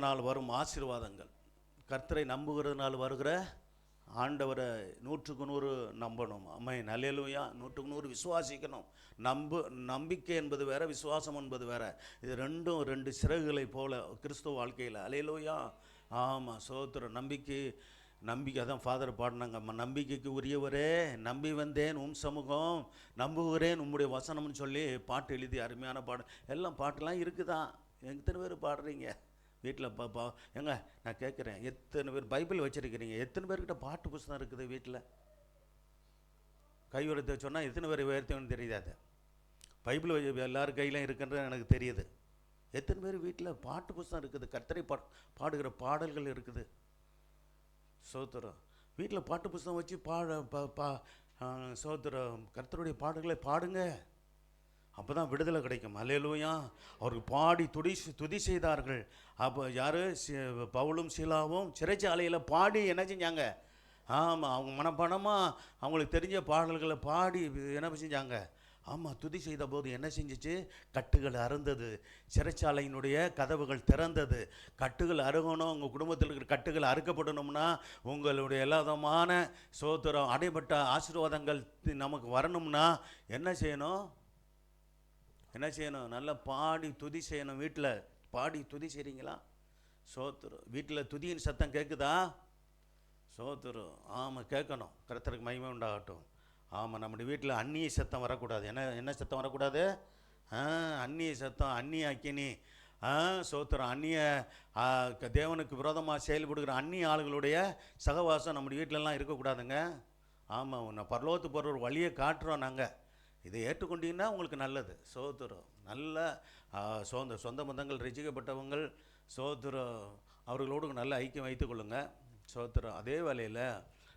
நம்புகிறதுனால் வரும் ஆசீர்வாதங்கள், கர்த்தரை நம்புகிறதுனால் வருகிற ஆண்டவரை 100% நம்பணும். ஆமென், அல்லேலூயா. 100% விசுவாசிக்கணும். நம்பிக்கை என்பது வேற, விசுவாசம் என்பது வேற. இது ரெண்டும் ரெண்டு சிறகுகளை போல கிறிஸ்துவ வாழ்க்கையில். அல்லேலூயா. ஆமாம், சோத்திரம். நம்பிக்கை அதான் ஃபாதர் பாடினாங்க, நம்பிக்கைக்கு உரியவரே நம்பி வந்தேன் உம் சமூகம், நம்புகிறேன் உம்முடைய வசனம்னு சொல்லி பாட்டு எழுதி, அருமையான பாடு. எல்லாம் பாட்டெல்லாம் இருக்குதான், எத்தனை பேர் பாடுறீங்க வீட்டில்? ஏங்க நான் கேட்குறேன், எத்தனை பேர் பைபிள் வச்சுருக்கிறீங்க? எத்தனை பேர்கிட்ட பாட்டு புஸ்தகம் இருக்குது வீட்டில்? கை உயர்த்த சொன்னால் எத்தனை பேர் உயர்த்தணும்னு தெரியாது. பைபிள் எல்லார் கையிலும் இருக்குன்றது எனக்கு தெரியுது. எத்தனை பேர் வீட்டில் பாட்டு புஸ்தகம் இருக்குது? கர்த்தரை பாடுகிற பாடல்கள் இருக்குது. சோத்திரம். வீட்டில் பாட்டு புஸ்தகம் வச்சு சோத்திரம், கர்த்தருடைய பாடல்களை பாடுங்க. அப்போ தான் விடுதலை கிடைக்கும். அல்லேலூயா. அவருக்கு பாடி துதி செய்தார்கள். அப்போ யார்? பவுலும் சீலாவும் சிறைச்சாலையில் பாடி என்ன செஞ்சாங்க? ஆமாம், அவங்க மனப்பணமாக அவங்களுக்கு தெரிஞ்ச பாடல்களை பாடி என்ன செஞ்சாங்க? ஆமாம், துதி செய்த போது என்ன செஞ்சிச்சு? கட்டுகள் அறுந்தது, சிறைச்சாலையினுடைய கதவுகள் திறந்தது. கட்டுகள் அறுகணும், உங்கள் குடும்பத்தில் இருக்கிற கட்டுகள் அறுக்கப்படணும்னா, உங்களுடைய எல்லா விதமான சோத்திரம் அடைபட்ட ஆசீர்வாதங்கள் நமக்கு வரணும்னா என்ன செய்யணும்? நல்லா பாடி துதி செய்யணும். வீட்டில் பாடி துதி செய்கிறீங்களா? சோத்திரம். வீட்டில் துதியின் சத்தம் கேட்குதா? சோத்திரம். ஆமாம், கேட்கணும். கர்த்தருக்கு மகிமை உண்டாகட்டும். ஆமாம், நம்முடைய வீட்டில் அந்நிய சத்தம் வரக்கூடாது. என்ன சத்தம் வரக்கூடாது? அந்நிய சத்தம், அந்நிய அக்கினி, சோத்திரம், அந்நிய தேவனுக்கு விரோதமாக செயல்படுகிற அந்நிய ஆளுகளுடைய சகவாசம் நம்முடைய வீட்டிலலாம் இருக்கக்கூடாதுங்க. ஆமாம், நான் பரலோகத்து போகிற ஒரு வழியை காட்டுறோம் நாங்கள். இதை ஏற்றுக்கொண்டீங்கன்னா உங்களுக்கு நல்லது. சோத்திரம். நல்ல சொந்த பந்தங்கள், ரசிக்கப்பட்டவங்கள், சோத்திரம், அவர்களோடு நல்ல ஐக்கியம் வைத்துக்கொள்ளுங்க. சோத்திரம். அதே வேளையில்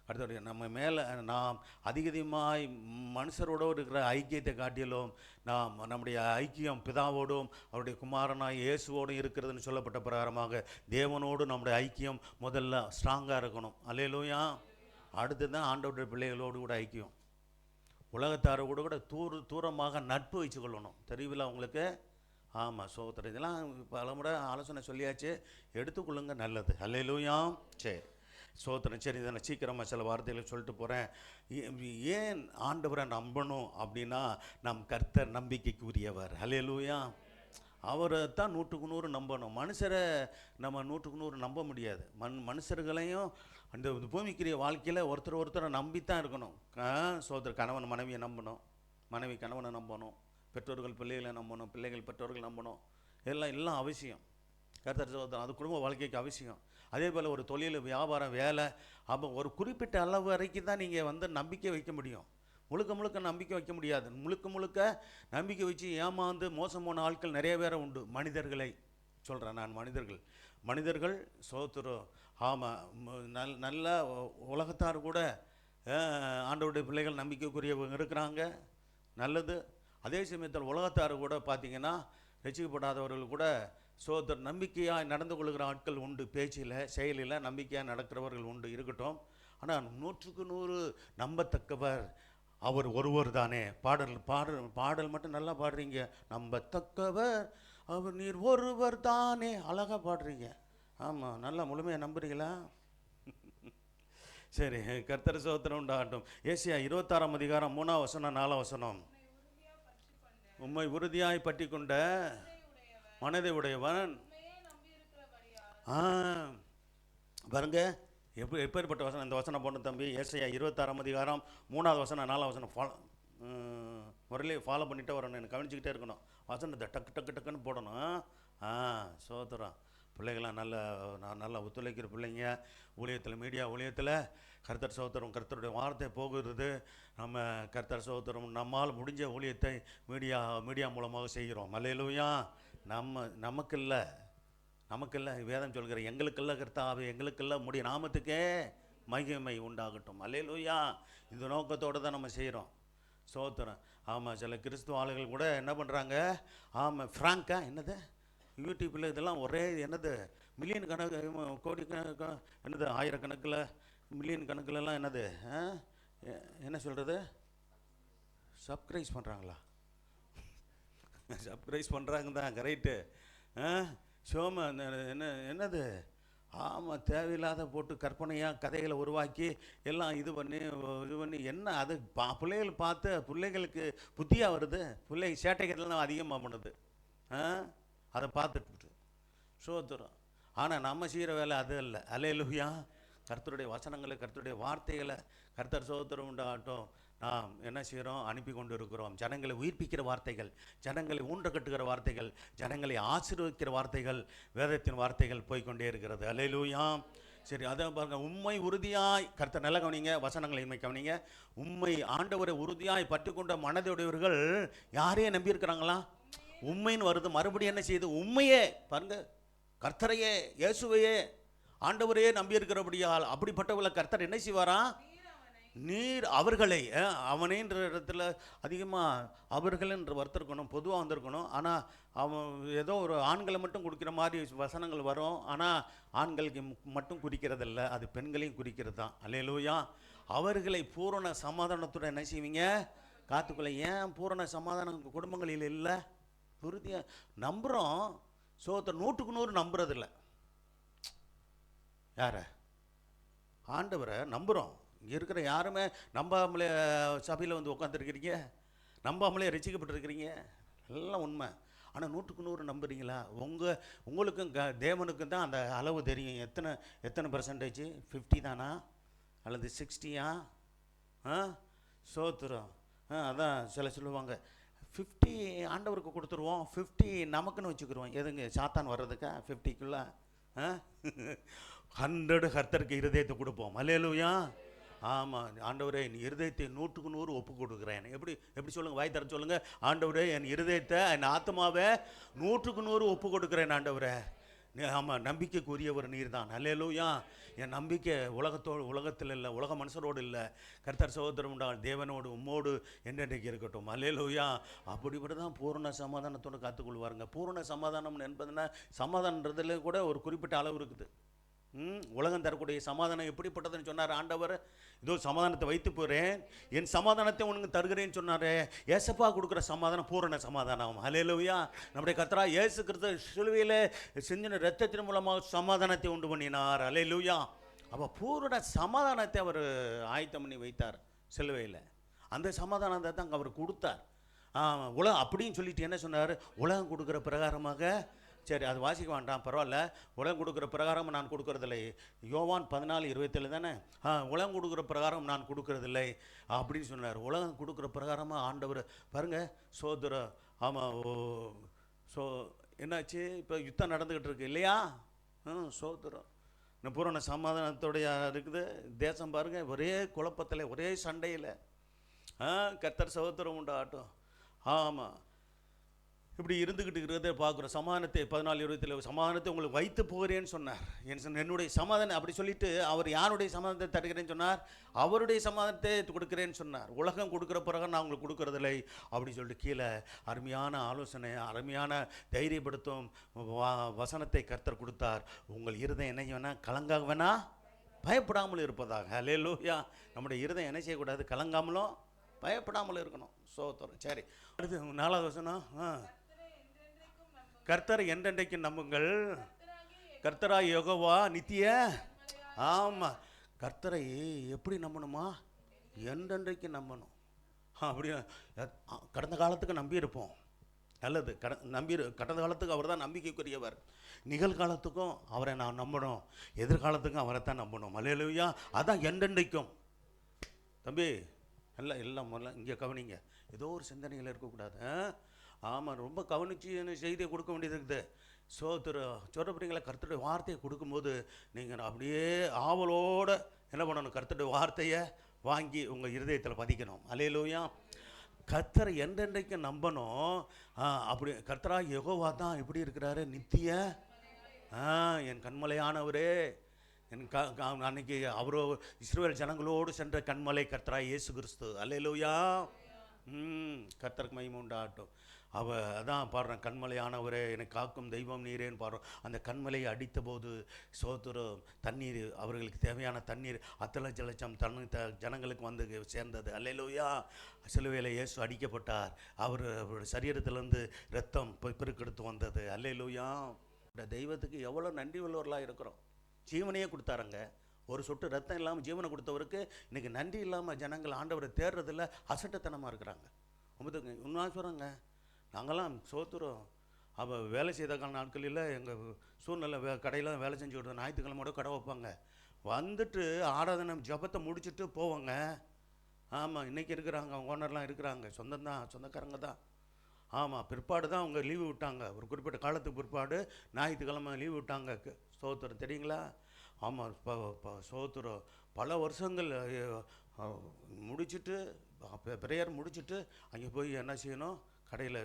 அடுத்த நம்ம மேலே நாம் அதிகமாய் மனுஷரோடு இருக்கிற ஐக்கியத்தை காட்டிலும் நம்முடைய ஐக்கியம் பிதாவோடும் அவருடைய குமாரனாய் இயேசுவோடும் இருக்கிறதுன்னு சொல்லப்பட்ட பிரகாரமாக தேவனோடு நம்முடைய ஐக்கியம் முதல்ல ஸ்ட்ராங்காக இருக்கணும். அல்லேலூயா. அடுத்து தான் ஆண்டவருடைய பிள்ளைகளோடு கூட ஐக்கியம். உலகத்தாரோடு கூட தூரமாக நட்பு வச்சு கொள்ளணும். தெரியல உங்களுக்கு? ஆமாம், சோத்திரம். இதெல்லாம் பல முறை ஆலோசனை சொல்லியாச்சு, எடுத்துக்கொள்ளுங்க, நல்லது. அல்லேலூயா. சரி, சோத்திரம். சரி, இதை நான் சீக்கிரமாக சில வார்த்தைகளை சொல்லிட்டு போகிறேன். ஏன் ஆண்டவரை நம்பணும் அப்படின்னா, நம் கர்த்தர் நம்பிக்கைக்கு உரியவர். அல்லேலூயா. அவரை தான் 100% நம்பணும். மனுஷரை நம்ம 100% நம்ப முடியாது. மனுஷர்களையும் அந்த பூமிக்குரிய வாழ்க்கையில் ஒருத்தரை நம்பித்தான் இருக்கணும். சோதர் கணவன் மனைவியை நம்பணும், மனைவி கணவனை நம்பணும், பெற்றோர்கள் பிள்ளைகளை நம்பணும், பிள்ளைகள் பெற்றோர்கள் நம்பணும். எல்லாம் அவசியம். கர்த்தர் சோதரம் அது குடும்ப வாழ்க்கைக்கு அவசியம். அதே போல் ஒரு தொழில், வியாபாரம், வேலை, அப்போ ஒரு குறிப்பிட்ட அளவு வரைக்கும் தான் நீங்கள் நம்பிக்கை வைக்க முடியும். முழுக்க நம்பிக்கை வைக்க முடியாது. முழுக்க நம்பிக்கை வச்சு ஏமாந்து மோசம் போன ஆட்கள் நிறைய பேரை உண்டு. மனிதர்களை சொல்கிறேன் நான், மனிதர்கள் சோத்துரும். ஆமாம், நல்ல உலகத்தார் கூட ஆண்டவருடைய பிள்ளைகள் நம்பிக்கைக்குரியவங்க இருக்கிறாங்க, நல்லது. அதே சமயத்தில் உலகத்தார் கூட பார்த்திங்கன்னா ரசிக்கப்படாதவர்கள் கூட சோதர் நம்பிக்கையாக நடந்து கொள்கிற ஆட்கள் உண்டு. பேச்சில் செயலில் நம்பிக்கையாக நடக்கிறவர்கள் உண்டு, இருக்கட்டும். ஆனால் 100% நம்பத்தக்கவர் அவர் ஒருவர் தானே. பாடல் மட்டும் நல்லா பாடுறீங்க. நம்பத்தக்கவர் அவர் நீர் ஒருவர் தானே, அழகாக பாடுறீங்க. ஆமாம், நல்லா முழுமையாக நம்புறீங்களா? சரி, கர்த்தர் சோத்திரம் உண்டாகட்டும். ஏசியா 26 அதிகாரம் 3 வசனம் 4 வசனம். உம்மை உறுதியாய் பற்றி கொண்ட மனதை உடையவன். பாருங்க எப்பேற்பட்ட வசனம். இந்த வசனம் போன தம்பி, ஏசாயா 26 அதிகாரம் 3 வசனம் 4 வசனம் முறையிலே ஃபாலோ பண்ணிகிட்டே வரணும். எனக்கு கவனிச்சுக்கிட்டே இருக்கணும். வசனத்தை டக்குன்னு போடணும். சோதரம். பிள்ளைகளாம் நல்லா ஒத்துழைக்கிற பிள்ளைங்க. ஊழியத்தில், மீடியா ஊழியத்தில் கர்த்தர் சோத்திரம், கர்த்தருடைய வார்த்தை போகிறது. நம்ம கர்த்தர் சோத்திரம் நம்மால் முடிஞ்ச ஊழியத்தை மீடியா மூலமாக செய்கிறோம். அல்லேலூயா. நமக்கல்ல வேதம் சொல்கிற எங்களுக்கல்ல கர்த்தாவே, எங்களுக்கல்ல முடிய நாமத்துக்கே மகிமை உண்டாகட்டும். அல்லேலூயா. இந்த நோக்கத்தோடு தான் நம்ம செய்கிறோம். சோத்திரம். ஆமாம், சில கிறிஸ்துவ ஆளுகள் கூட என்ன பண்ணுறாங்க? ஆமாம், ஃப்ராங்கா என்னது யூடியூப்பில் இதெல்லாம் ஒரே என்னது மில்லியன் கணக்கு, கோடி கணக்கு, என்னது ஆயிரக்கணக்கில், மில்லியன் கணக்கிலலாம் என்னது என்ன சொல்கிறது, சப்ஸ்கிரைஸ் பண்ணுறாங்களா? சப்ஸ்கிரைஸ் பண்ணுறாங்க தான், கரெக்டு. சோம என்னது, ஆமாம், தேவையில்லாத போட்டு கற்பனையாக கதைகளை உருவாக்கி எல்லாம் இது பண்ணி என்ன அது பிள்ளைகள் பார்த்து பிள்ளைகளுக்கு புத்தியாக வருது. பிள்ளை சேட்டைகள்லாம் அதிகமாக பண்ணுது. அதை பார்த்துட்டு சோத்துறோம். ஆனால் நம்ம செய்கிற வேலை அது இல்லை. அல்லேலூயா. கர்த்தருடைய வசனங்களை, கர்த்தருடைய வார்த்தைகளை கர்த்தர் சோத்திரம் உண்டாகட்டும். நாம் என்ன செய்கிறோம்? அனுப்பி கொண்டு இருக்கிறோம். ஜனங்களை உயிர்ப்பிக்கிற வார்த்தைகள், ஜனங்களை ஊன்ற கட்டுகிற வார்த்தைகள், ஜனங்களை ஆசீர்வதிக்கிற வார்த்தைகள், வேதத்தின் வார்த்தைகள் போய்கொண்டே இருக்கிறது. அல்லேலூயா. சரி, அதான் பாருங்கள். உண்மை உறுதியாய், கர்த்தர் நல்லா கவனிங்க, வசனங்களை இன்மை கவனிங்க. உண்மை ஆண்டவரை உறுதியாய் பற்றி கொண்ட மனதுடையவர்கள் யாரையே நம்பியிருக்கிறாங்களா? உண்மைன்னு வருது. மறுபடியும் என்ன செய்யுது? உண்மையே பாருங்க, கர்த்தரையே, இயேசுவையே, ஆண்டவரையே நம்பியிருக்கிறபடியால் அப்படிப்பட்டவர்களை கர்த்தர் என்ன செய்வாரா? நீர் அவர்களை, அவனேன்ற இடத்துல அதிகமாக அவர்கள் என்று வர்த்திருக்கணும், பொதுவாக வந்திருக்கணும். ஆனால் அவன் ஏதோ ஒரு ஆண்களை மட்டும் குறிக்கிற மாதிரி வசனங்கள் வரும். ஆனால் ஆண்களுக்கு மட்டும் குறிக்கிறதில்ல, அது பெண்களையும் குறிக்கிறது தான். அல்லேலூயா. அவர்களை பூரண சமாதானத்துடன் என்ன செய்வீங்க? காத்துக்குள்ள. ஏன் பூரண சமாதானம் குடும்பங்களில் இல்லை? உறுதியாக நம்புகிறோம். சோத்தை 100க்கு 100 நம்புறதில்ல. யார? ஆண்டவரை நம்புகிறோம். இங்கே இருக்கிற யாருமே நம்பாமலே சபையில் வந்து உட்காந்துருக்கிறீங்க, நம்பாமலே ரசிக்கப்பட்டிருக்கிறீங்க, எல்லாம் உண்மை. ஆனால் 100க்கு 100 நம்புறீங்களா? உங்களுக்கும் தேவனுக்கும் தான் அந்த அளவு தெரியும். எத்தனை பெர்சன்டேஜ்? 50 தானா அல்லது 60யா? சோத்துறோம். அதான் சொல்லுவாங்க, 50 ஆண்டவருக்கு கொடுத்துருவோம், 50 நமக்குன்னு வச்சுக்கிடுவோம். எதுங்க சாத்தான் வர்றதுக்கா? 50க்குள்ள 100 கர்த்தருக்கு இருதயத்தை கொடுப்போம். அல்லேலூயா. ஆமாம். ஆண்டவரே, என் இருதயத்தை 100க்கு 100 ஒப்பு கொடுக்குறேன். எப்படி சொல்லுங்கள்? வாய் தர சொல்லுங்கள். ஆண்டவரே, என் இருதயத்தை, என் ஆத்மாவை 100க்கு 100 ஒப்பு கொடுக்குறேன். ஆண்டவரே, ஆமாம், நம்பிக்கைக்குரியவர் நீர் தான். அல்லேலூயா. என் நம்பிக்கை உலகத்தில் இல்லை, உலக மனுஷரோடு இல்லை, கர்த்தர் சகோதரம் உண்டால் தேவனோடு உம்மோடு என்றைக்கு இருக்கட்டும். அல்லேலூயா. அப்படிப்பட்டு தான் பூரண சமாதானத்தோடு காத்துக்கொள்வாருங்க. பூரண சமாதானம் என்பதுன்னா, சமாதானன்றதுல கூட ஒரு குறிப்பிட்ட அளவு இருக்குது. உலகம் தரக்கூடிய சமாதானம் எப்படிப்பட்டதுன்னு சொன்னார் ஆண்டவர். இதோ சமாதானத்தை வைத்து போகிறேன், என் சமாதானத்தை உனக்கு தருகிறேன்னு சொன்னார். ஏசப்பா கொடுக்குற சமாதானம் பூரண சமாதானம். அல்லேலூயா. நம்முடைய கர்த்தராகிய இயேசு கிறிஸ்து சிலுவையில் செஞ்சின இரத்தத்தின் மூலமாக சமாதானத்தை உண்டு பண்ணினார். அல்லேலூயா. அப்போ பூரண சமாதானத்தை அவர் ஆயத்தம் பண்ணி வைத்தார் சிலுவையில். அந்த சமாதானத்தை தான் அவர் கொடுத்தார். உலகம் அப்படின்னு சொல்லிட்டு என்ன சொன்னார்? உலகம் கொடுக்குற பிரகாரமாக. சரி, அது வாசிக்க வேண்டாம், பரவாயில்ல. உலகம் கொடுக்குற பிரகாரம் நான் கொடுக்கறதில்லை. யோவான் 14:27 தானே? உலகம் கொடுக்குற பிரகாரம் நான் கொடுக்கறதில்லை அப்படின்னு சொன்னார். உலகம் கொடுக்குற பிரகாரமாக ஆண்டவர் பாருங்கள். சோதர ஆமாம். என்னாச்சு? இப்போ யுத்தம் நடந்துக்கிட்டு இருக்கு இல்லையா? சோதரம் இந்த பூரண சமாதானத்தோடைய இருக்குது தேசம். பாருங்கள், ஒரே குழப்பத்தில், ஒரே சண்டையில். கர்த்தர் சகோதரம் உண்டாகட்டும். ஆமாம், இப்படி இருந்துக்கிட்டு இருக்கிறத பார்க்குறோம். சமாதானத்தை 14:27 சமாதானத்தை உங்களுக்கு வைத்து போகிறேன்னு சொன்னார். என்னுடைய சமாதானம் அப்படி சொல்லிட்டு அவர் யாருடைய சமாதானத்தை தருகிறேன்னு சொன்னார்? அவருடைய சமாதானத்தை கொடுக்குறேன்னு சொன்னார். உலகம் கொடுக்குற பிறகு நான் உங்களுக்கு கொடுக்குறதில்லை அப்படி சொல்லிட்டு கீழே அருமையான ஆலோசனை, அருமையான தைரியப்படுத்தும் வசனத்தை கர்த்தர் கொடுத்தார். உங்கள் இருதயம் என்ன வேணால் கலங்காக வேணா பயப்படாமல் இருப்பதாக. அல்லேலூயா. நம்முடைய இருதயம் என்ன செய்யக்கூடாது? கலங்காமலும் பயப்படாமல் இருக்கணும். சோத்திரம். சரி, அடுத்து 4வது வசனம். கர்த்தரை என்றென்றைக்கு நம்புங்கள், கர்த்தராகிய யெகோவா நித்திய. ஆமாம், கர்த்தரை எப்படி நம்பணுமா? என்றென்றைக்கு நம்பணும். அப்படி கடந்த காலத்துக்கு நம்பியிருப்போம், நல்லது. கடந்த காலத்துக்கு அவர் தான் நம்பிக்கைக்குரியவர். நிகழ்காலத்துக்கும் அவரை நான் நம்பணும், எதிர்காலத்துக்கும் அவரை தான் நம்பணும். அல்லேலூயா. அதான் என்றென்றைக்கும். தம்பி, எல்லாம் இங்கே கவனிங்க. ஏதோ ஒரு சிந்தனைகள் இருக்கக்கூடாது. ஆமாம், ரொம்ப கவனித்து செய்தியை கொடுக்க வேண்டியது இருக்குது. சொல்கிறீங்களா? கர்த்தருடைய வார்த்தையை கொடுக்கும்போது நீங்கள் அப்படியே ஆவலோடு என்ன பண்ணணும்? கர்த்தருடைய வார்த்தையை வாங்கி உங்கள் இருதயத்தில் பதிக்கணும். அல்லேலூயா. கர்த்தரை என்றென்றைக்கு நம்பணும். அப்படி கர்த்தராகிய யெகோவா தான் எப்படி இருக்கிறாரு? நித்திய. என் கண்மலையானவரே. அன்னைக்கு அவரோ இஸ்ரவேல் ஜனங்களோடு சென்ற கண்மலை கர்த்தராகிய இயேசு கிறிஸ்து. அல்லேலூயா. கர்த்தருக்கு மகிமை உண்டாகட்டும். அதான் பாடுறேன், கண்மலையானவரே எனக்கு காக்கும் தெய்வம் நீரேன்னு பாடுறோம். அந்த கண்மலையை அடித்த போது சோதரம் தண்ணீர், அவர்களுக்கு தேவையான தண்ணீர் 10 லட்சம் ஜனங்களுக்கு வந்து சேர்ந்தது. அல்லேலூயா. சிலுவையில் இயேசு அடிக்கப்பட்டார். அவருடைய சரீரத்திலிருந்து இரத்தம் பெருக்கெடுத்து வந்தது. அல்லேலூயா. இந்த தெய்வத்துக்கு எவ்வளோ நன்றி உள்ளவர்களாக இருக்கிறோம். ஜீவனையே கொடுத்தாருங்க. ஒரு சொட்டு ரத்தம் இல்லாமல் ஜீவனை கொடுத்தவருக்கு இன்றைக்கி நன்றி இல்லாமல் ஜனங்கள் ஆண்டவரை தேடுறதில்ல, அசட்டத்தனமாக இருக்கிறாங்க. ஒன்பதுங்க இன்னும் சொல்கிறேங்க, நாங்கள்லாம் சோத்துறோம். அவள் வேலை செய்த நாட்களில் எங்கள் சூழ்நிலை கடையில் வேலை செஞ்சு விடுவோம். ஞாயிற்றுக்கிழமையோட கடை வைப்பாங்க. வந்துட்டு ஆராதனை ஜபத்தை முடிச்சுட்டு போவாங்க. ஆமாம், இன்றைக்கி இருக்கிறாங்க, அவங்க ஓனர்லாம் இருக்கிறாங்க, சொந்தக்காரங்க தான். ஆமாம், பிற்பாடு தான் அவங்க லீவு விட்டாங்க. ஒரு குறிப்பிட்ட காலத்துக்கு பிற்பாடு ஞாயிற்றுக்கிழமை லீவு விட்டாங்க. சோத்திரம் தெரியுங்களா? ஆமாம், சோத்திரம் பல வருஷங்கள் முடிச்சுட்டு ப்ரேயர் முடிச்சுட்டு அங்கே போய் என்ன செய்யணும், கடையில்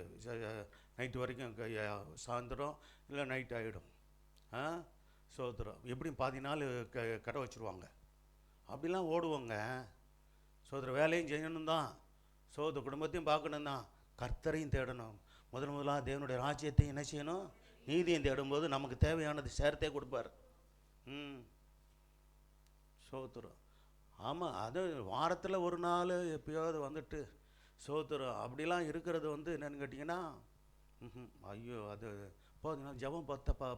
நைட்டு வரைக்கும் சாயந்தரம் இல்லை நைட் ஆகிடும். சோத்திரம் எப்படியும் பாதி நாள் கடை வச்சுருவாங்க. அப்படிலாம் ஓடுவோங்க. சோதர வேலையும் செய்யணும் தான், சோதர குடும்பத்தையும் பார்க்கணும் தான், கர்த்தரையும் தேடணும். முதலாக தேவனுடைய ராஜ்யத்தையும் என்ன செய்யணும், நீதியும் தேடும்போது நமக்கு தேவையானது சேர்த்தே கொடுப்பார். சோத்திரம். ஆமாம், அது வாரத்தில் ஒரு நாள் எப்பயாவது வந்துட்டு சோத்திரம் அப்படிலாம் இருக்கிறது என்னென்னு கேட்டிங்கன்னா, ஐயோ அது போதும், ஜபம்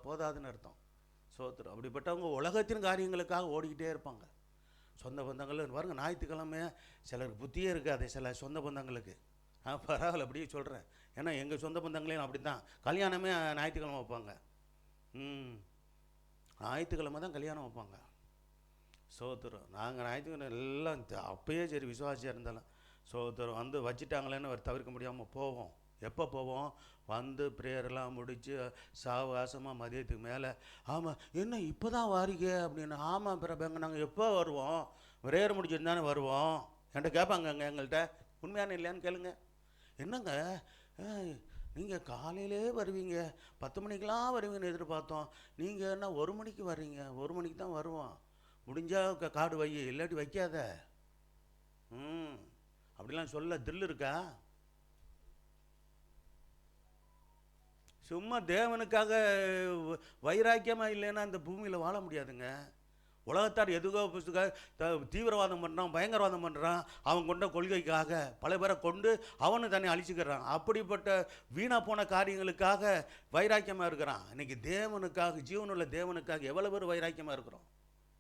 போதாதுன்னு அர்த்தம். சோத்திரம். அப்படிப்பட்டவங்க உலகத்தின் காரியங்களுக்காக ஓடிக்கிட்டே இருப்பாங்க. சொந்த பந்தங்கள் பாருங்கள், ஞாயிற்றுக்கிழமை சிலருக்கு புத்தியே இருக்காது சில சொந்த பந்தங்களுக்கு. பரவாயில்ல அப்படியே சொல்கிறேன், ஏன்னா எங்கள் சொந்த பந்தங்களையும் அப்படி தான் கல்யாணமே ஞாயிற்றுக்கிழமை வைப்பாங்க. ஞாயிற்றுக்கிழமை தான் கல்யாணம் வைப்பாங்க. சோத்திரம். நாங்கள் ஞாயிற்றுக்கிழமை எல்லாம் அப்பயே சரி விசுவாசியாக இருந்தாலும் சோத்திரம் வச்சுட்டாங்களேன்னு தவிர்க்க முடியாமல் போவோம். எப்போ போவோம், ப்ரேயரெல்லாம் முடித்து சாவகாசமாக மதியத்துக்கு மேலே. ஆமாம், என்ன இப்போ தான் வாரிங்க அப்படின்னு. ஆமாம் பிரபங்க, நாங்கள் எப்போ வருவோம், ப்ரேயர் முடிச்சுட்டு தானே வருவோம். என்கிட்ட கேட்பாங்கங்க, எங்கள்கிட்ட உண்மையான இல்லையான்னு கேளுங்க. என்னங்க நீங்கள் காலையிலே வருவீங்க, 10 மணிக்கெலாம் வருவீங்கன்னு எதிர்பார்த்தோம், நீங்கள் என்ன 1 மணிக்கு வர்றீங்க? 1 மணிக்கு தான் வருவோம், முடிஞ்சால் கார்டு வை, இல்லாட்டி வைக்காத. அப்படிலாம் சொல்ல தில் இருக்கா? சும்மா தேவனுக்காக வைராக்கியமாக இல்லைன்னா இந்த பூமியில் வாழ முடியாதுங்க. உலகத்தார் எதுக்கோ தீவிரவாதம் பண்ணுறான், பயங்கரவாதம் பண்ணுறான், அவன் கொண்ட கொள்கைக்காக பல பேரை கொண்டு அவனு தன்னை அழிச்சுக்கிறான். அப்படிப்பட்ட வீணாக போன காரியங்களுக்காக வைராக்கியமாக இருக்கிறான். இன்றைக்கி தேவனுக்காக, ஜீவனுள்ள தேவனுக்காக எவ்வளோ பேர் வைராக்கியமாக இருக்கிறோம்,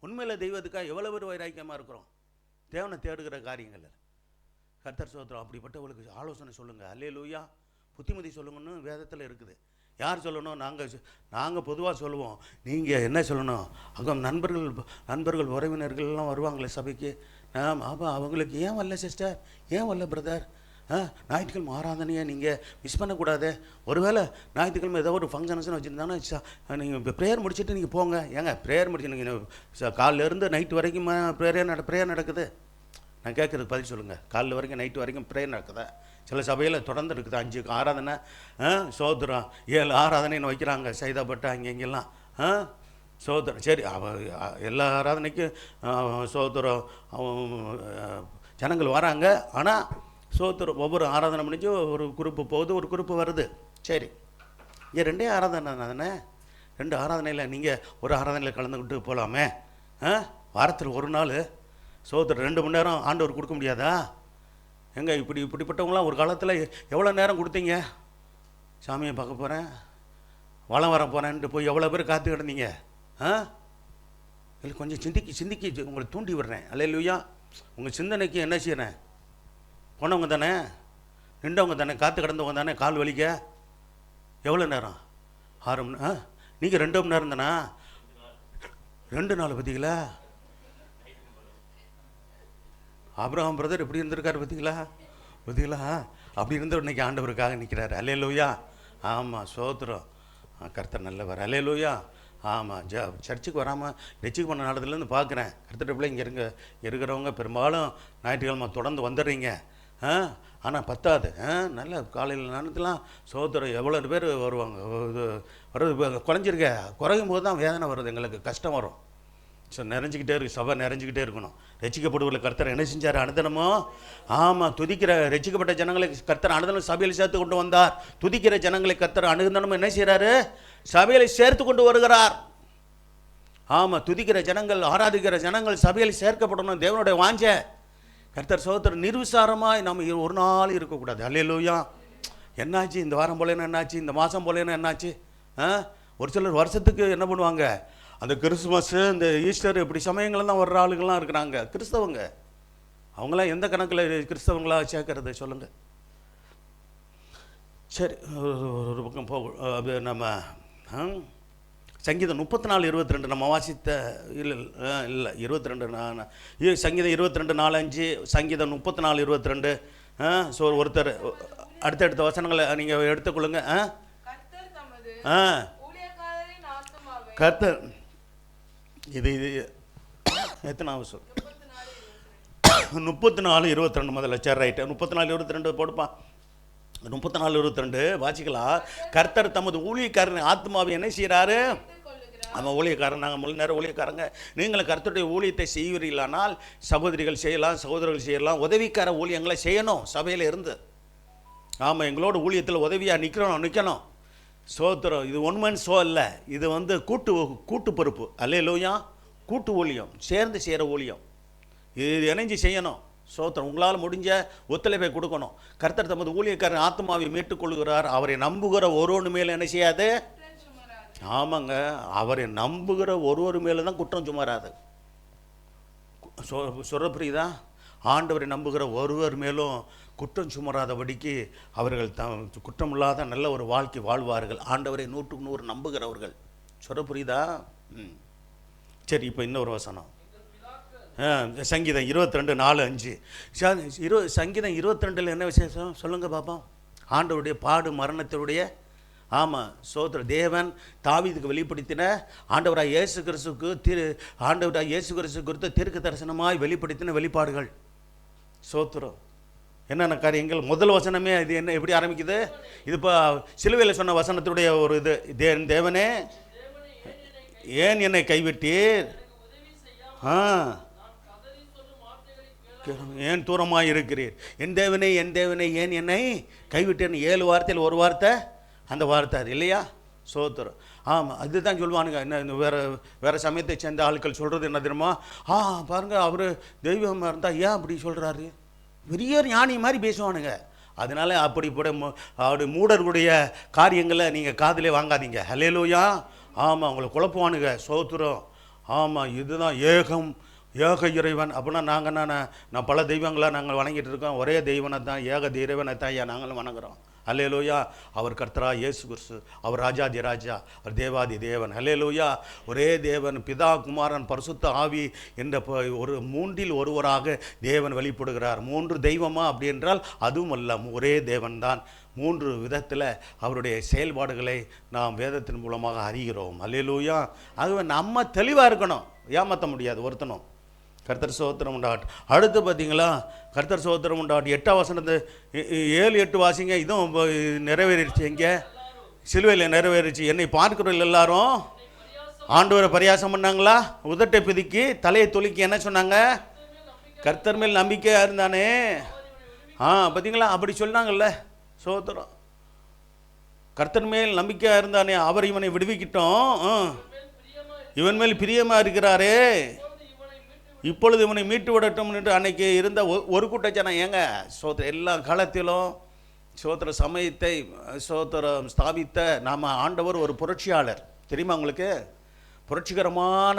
உண்மையில் தெய்வத்துக்காக எவ்வளோ பேர் வைராக்கியமாக இருக்கிறோம். தேவனை தேடுகிற காரியங்கள் கர்த்தர் சோத்திரம். அப்படிப்பட்டவங்களுக்கு ஆலோசனை சொல்லுங்கள். அல்லேலூயா. புத்திமதி சொல்லுங்கன்னு வேதத்தில் இருக்குது. யார் சொல்லணும்? நாங்கள் பொதுவாக சொல்லுவோம். நீங்கள் என்ன சொல்லணும்? அங்கே நண்பர்கள் உறவினர்கள்லாம் வருவாங்களே சபைக்கு. ஆமாம், அவங்களுக்கு ஏன் வரல சிஸ்டர், ஏன் வரல பிரதர், ஞாயிற்றுக்கிழமை ஆராதனையை நீங்கள் மிஸ் பண்ணக்கூடாது. ஒருவேளை ஞாயிற்றுக்கிழமை ஏதோ ஒரு ஃபங்க்ஷன்ஸ்னு வச்சுருந்தாங்கன்னா நீங்கள் ப்ரேயர் முடிச்சுட்டு நீங்கள் போங்க. ஏங்க ப்ரேயர் முடிச்சு நீங்கள் காலையிலேருந்து நைட்டு வரைக்கும் ப்ரேயர் நடக்குது. நான் கேட்குறதுக்கு பதில் சொல்லுங்கள். காலையில் வரைக்கும் நைட்டு வரைக்கும் ப்ரேயர் நடக்குதா? சில சபையில் தொடர்ந்து இருக்குது 5 ஆராதனை, சோத்திரம் 7 ஆராதனைன்னு வைக்கிறாங்க சைதாப்பட்டு அங்கே இங்கெல்லாம். சோத்திரம் சரி, எல்லா ஆராதனைக்கும் சோத்திரம் ஜனங்கள் வராங்க. ஆனால் சோத்திரம் ஒவ்வொரு ஆராதனை முடிஞ்சு ஒரு குரூப்பு போகுது, ஒரு குரூப்பு வருது. சரி, இங்கே 2 ஆராதனை தானே, 2 ஆராதனையில் நீங்கள் ஒரு ஆராதனையில் கலந்துக்கிட்டு போகலாமே. வாரத்தில் ஒரு நாள் சோத்திரம் 2 மணி நேரம் ஆண்டவர் கொடுக்க முடியாதா? எங்க இப்படிப்பட்டவங்களாம் ஒரு காலத்தில் எவ்வளோ நேரம் கொடுத்தீங்க? சாமியை பார்க்க போகிறேன், வளம் வர போகிறேன்ட்டு போய் எவ்வளோ பேர் காத்து கிடந்தீங்க? இல்லை, கொஞ்சம் சிந்திக்கி உங்களை தூண்டி விடுறேன். அல்லேலூயா. உங்கள் சிந்தனைக்கு என்ன செய்கிறேன்? போனவங்க தானே, நின்றவங்க தானே, காத்து கிடந்தவங்க தானே, கால் வலிக்க எவ்வளோ நேரம்? 6 மணி. நீங்கள் 2 மணி நேரம் தானா? 2 நாள் பார்த்தீங்களா? ஆபிரகாம் பிரதர் எப்படி இருந்திருக்காரு பார்த்தீங்களா? அப்படி இருந்த இன்னைக்கு ஆண்டவருக்காக நிற்கிறாரு. அல்லேலூயா. ஆமாம், சோத்திரம். கர்த்தர் நல்லவர். அல்லேலூயா. ஆமாம், சர்ச்சுக்கு வராமல் ரெச்சிக்கு பண்ண நடத்துலேருந்து பார்க்குறேன். கர்த்தர் பிள்ளை இங்கே இருக்கிறவங்க பெரும்பாலும் ஞாயிற்றுக்கிழமை தொடர்ந்து வந்துடுறீங்க. ஆனால் பத்தாது. நல்ல காலையில் நேரத்துலாம் சோத்திரம் எவ்வளோ பேர் வருவாங்க. வர்றது குறைஞ்சிருக்க, குறையும் போது தான் வேதனை வருது, எங்களுக்கு கஷ்டம் வரும். ஸோ நிறைஞ்சிக்கிட்டே இருக்குது, சபை நிறைஞ்சிக்கிட்டே இருக்கணும். ரட்சிக்கப்படுவதில் கர்த்தர் என்ன செஞ்சார்? அனுதினமோ துதிக்கிற ரட்சிக்கப்பட்ட ஜனங்களை கர்த்தர் அனுதினம் சபையில் சேர்த்து கொண்டு வந்தார். துதிக்கிற ஜனங்களை கர்த்தர் அனுதினமும் என்ன செய்கிறாரு? சபையில் சேர்த்து கொண்டு வருகிறார். துதிக்கிற ஜனங்கள், ஆராதிக்கிற ஜனங்கள் சபையில் சேர்க்கப்படணும். தேவனுடைய வாஞ்சை. கர்த்தர் சகோதரர் நிர்விசாரமாக நம்ம ஒரு நாள் இருக்கக்கூடாது. அல்லேலூயா. என்னாச்சு இந்த வாரம் போலேன்னு, என்னாச்சு இந்த மாதம் போலேன்னு, என்னாச்சு ஒரு சிலர் வருஷத்துக்கு என்ன பண்ணுவாங்க, அந்த கிறிஸ்துமஸ்ஸு இந்த ஈஸ்டர் இப்படி சமயங்கள் தான் வர்ற ஆளுங்கள்லாம் இருக்கிறாங்க கிறிஸ்தவங்க. அவங்களாம் எந்த கணக்கில் கிறிஸ்தவங்களா சேர்க்கறது சொல்லுங்கள்? சரி, ஒரு பக்கம் போக நம்ம சங்கீதம் 34:22 நம்ம வாசித்த இல்லை 22 சங்கீதம் 22:4-5 சங்கீதம் 34:22. ஸோ ஒருத்தர் அடுத்தடுத்த வசனங்களை நீங்கள் எடுத்துக்கொள்ளுங்க. கர்த்தர் இது எத்தனாவது சொல்? 34:22 முதல்ல. சரி, ரைட்டு. 34:22 போடுப்பா. 34:22 வாசிக்கலாம். கர்த்தர் தமது ஊழியக்காரன் ஆத்மாவை என்ன செய்கிறாரு? அவன் ஊழியக்காரன். நாங்கள் முழு நேரம் ஊழியக்காரங்க. நீங்களும் கர்த்தருடைய ஊழியத்தை செய்வீர்களானால் சகோதரிகள் செய்யலாம், சகோதரர்கள் செய்யலாம். உதவிக்கார ஊழியங்களை செய்யணும் சபையில் இருந்து. ஆமாம், எங்களோட ஊழியத்தில் உதவியாக நிற்கணும். சோத்திரம். இது ஒன் மேன் ஷோ இல்லை, இது கூட்டு பொறுப்பு. அல்லேலூயா. கூட்டு ஊழியம், சேர்ந்து செய்கிற ஊழியம். இது இணைஞ்சு செய்யணும். சோத்திரம். உங்களால் முடிஞ்ச ஒத்துழைப்பை கொடுக்கணும். கர்த்தர் தமது ஊழியக்காரன் ஆத்மாவை மீட்டுக் கொள்கிறார். அவரை நம்புகிற ஒருவன் மேலே என்ன செய்யாது? ஆமாங்க, அவரை நம்புகிற ஒருவர் மேலே தான் குற்றம் சுமராது. சொல்ல புரியுதா? ஆண்டவரை நம்புகிற ஒருவர் மேலும் குற்றம் சுமராதபடிக்கு அவர்கள் குற்றமில்லாத நல்ல ஒரு வாழ்க்கை வாழ்வார்கள். ஆண்டவரை 100க்கு 100 நம்புகிறவர்கள். சொல்ல புரியுதா? சரி, இப்போ இன்னொரு வசனம். சங்கீதம் 22:4-5. சங்கீதம் 22 என்ன விசேஷம் சொல்லுங்கள் பாப்பா? ஆண்டவருடைய பாடு மரணத்தினுடைய ஆமாம் சோத்திர தேவன் தாவீதுக்கு வெளிப்படுத்தின ஆண்டவராக இயேசு கிறிஸ்துக்கு ஆண்டவராக இயேசு கிறிஸ்து குறித்து தீர்க்க தரிசனமாய் வெளிப்படுத்தின வெளிப்பாடுகள். சோத்திரம். என்னென்ன காரியங்கள்? முதல் வசனமே இது என்ன எப்படி ஆரம்பிக்குது? இது இப்போ சிலுவையில் சொன்ன வசனத்துடைய ஒரு இது. தேவனே ஏன் என்னை கைவிட்டீர்? ஏன் தூரமாக இருக்கிறீர்? என் தேவனே ஏன் என்னை கைவிட்டேன்னு 7 வார்த்தையில் ஒரு வார்த்தை அந்த வார்த்தை அது இல்லையா? சோத்திரம். ஆமாம், அதுதான் சொல்லுவானுங்க. என்ன வேறு சமயத்தை சேர்ந்த ஆட்கள் சொல்கிறது என்ன தெரியுமா? பாருங்கள், அவர் தெய்வமாக இருந்தால் ஏன் அப்படி சொல்கிறாரு? பெரிய ஞானி மாதிரி பேசுவானுங்க. அதனால் அப்படி மூடர்களுடைய காரியங்களை நீங்கள் காதிலே வாங்காதீங்க. ஹல்லேலூயா. ஆமாம், அவங்களை குழப்புவானுங்க. சோத்திரம். ஆமாம், இதுதான் ஏக இறைவன். அப்படின்னா நான் பல தெய்வங்களாக நாங்கள் வணங்கிட்டு இருக்கோம். ஒரே தெய்வனை தான், ஏக இறைவனை தான் நாங்களும் வணங்குறோம். அல்லேலூயா. அவர் கர்த்தரா இயேசு கிறிஸ்து, அவர் ராஜாதி ராஜா, அவர் தேவாதி தேவன். அல்லேலூயா. ஒரே தேவன், பிதா, குமாரன், பரிசுத்த ஆவி என்ற ஒரு 3இல் ஒருவராக தேவன் வெளிப்படுகிறார். 3 தெய்வமா அப்படி என்றால் அதுவும் அல்ல, ஒரே தேவன் தான். 3 விதத்தில் அவருடைய செயல்பாடுகளை நாம் வேதத்தின் மூலமாக அறிகிறோம். அல்லேலூயா. ஆகவே நம்ம தெளிவாக இருக்கணும், ஏமாற்ற முடியாது ஒருத்தனும். கர்த்தர் சோத்திரம் உண்டாகட்டும். அடுத்து பார்த்தீங்களா, கர்த்தர் சோத்திரம் உண்டாகட்டும். 8ஆம் வசனத்தை 7-8 வாசிங்க. இதுவும் நிறைவேறிடுச்சு. எங்கே? சிலுவையில் நிறைவேறிச்சு. என்னை பார்க்கிறவர்கள் எல்லாரும் ஆண்டவரை பரியாசம் பண்ணாங்களா? உதட்டை பிதுக்கி தலையை தொலுக்கி என்ன சொன்னாங்க? கர்த்தர் மேல் நம்பிக்கையாக இருந்தானே. பார்த்தீங்களா, அப்படி சொன்னாங்கல்ல. சோத்திரம். கர்த்தர் மேல் நம்பிக்கையாக இருந்தானே, அவர் இவனை விடுவிக்கிட்டோம், இவன் மேல் பிரியமாக இருக்கிறாரே, இப்பொழுது இவனை மீட்டு விடட்டும் என்று அன்னைக்கு இருந்த ஒரு கூட்ட ஜனம். ஏங்க சோத்திர எல்லா காலத்திலும் சோத்திர சமயத்தை சோத்திரம் ஸ்தாபித்த நாம் ஆண்டவர் ஒரு புரட்சியாளர் தெரியுமா உங்களுக்கு? புரட்சிகரமான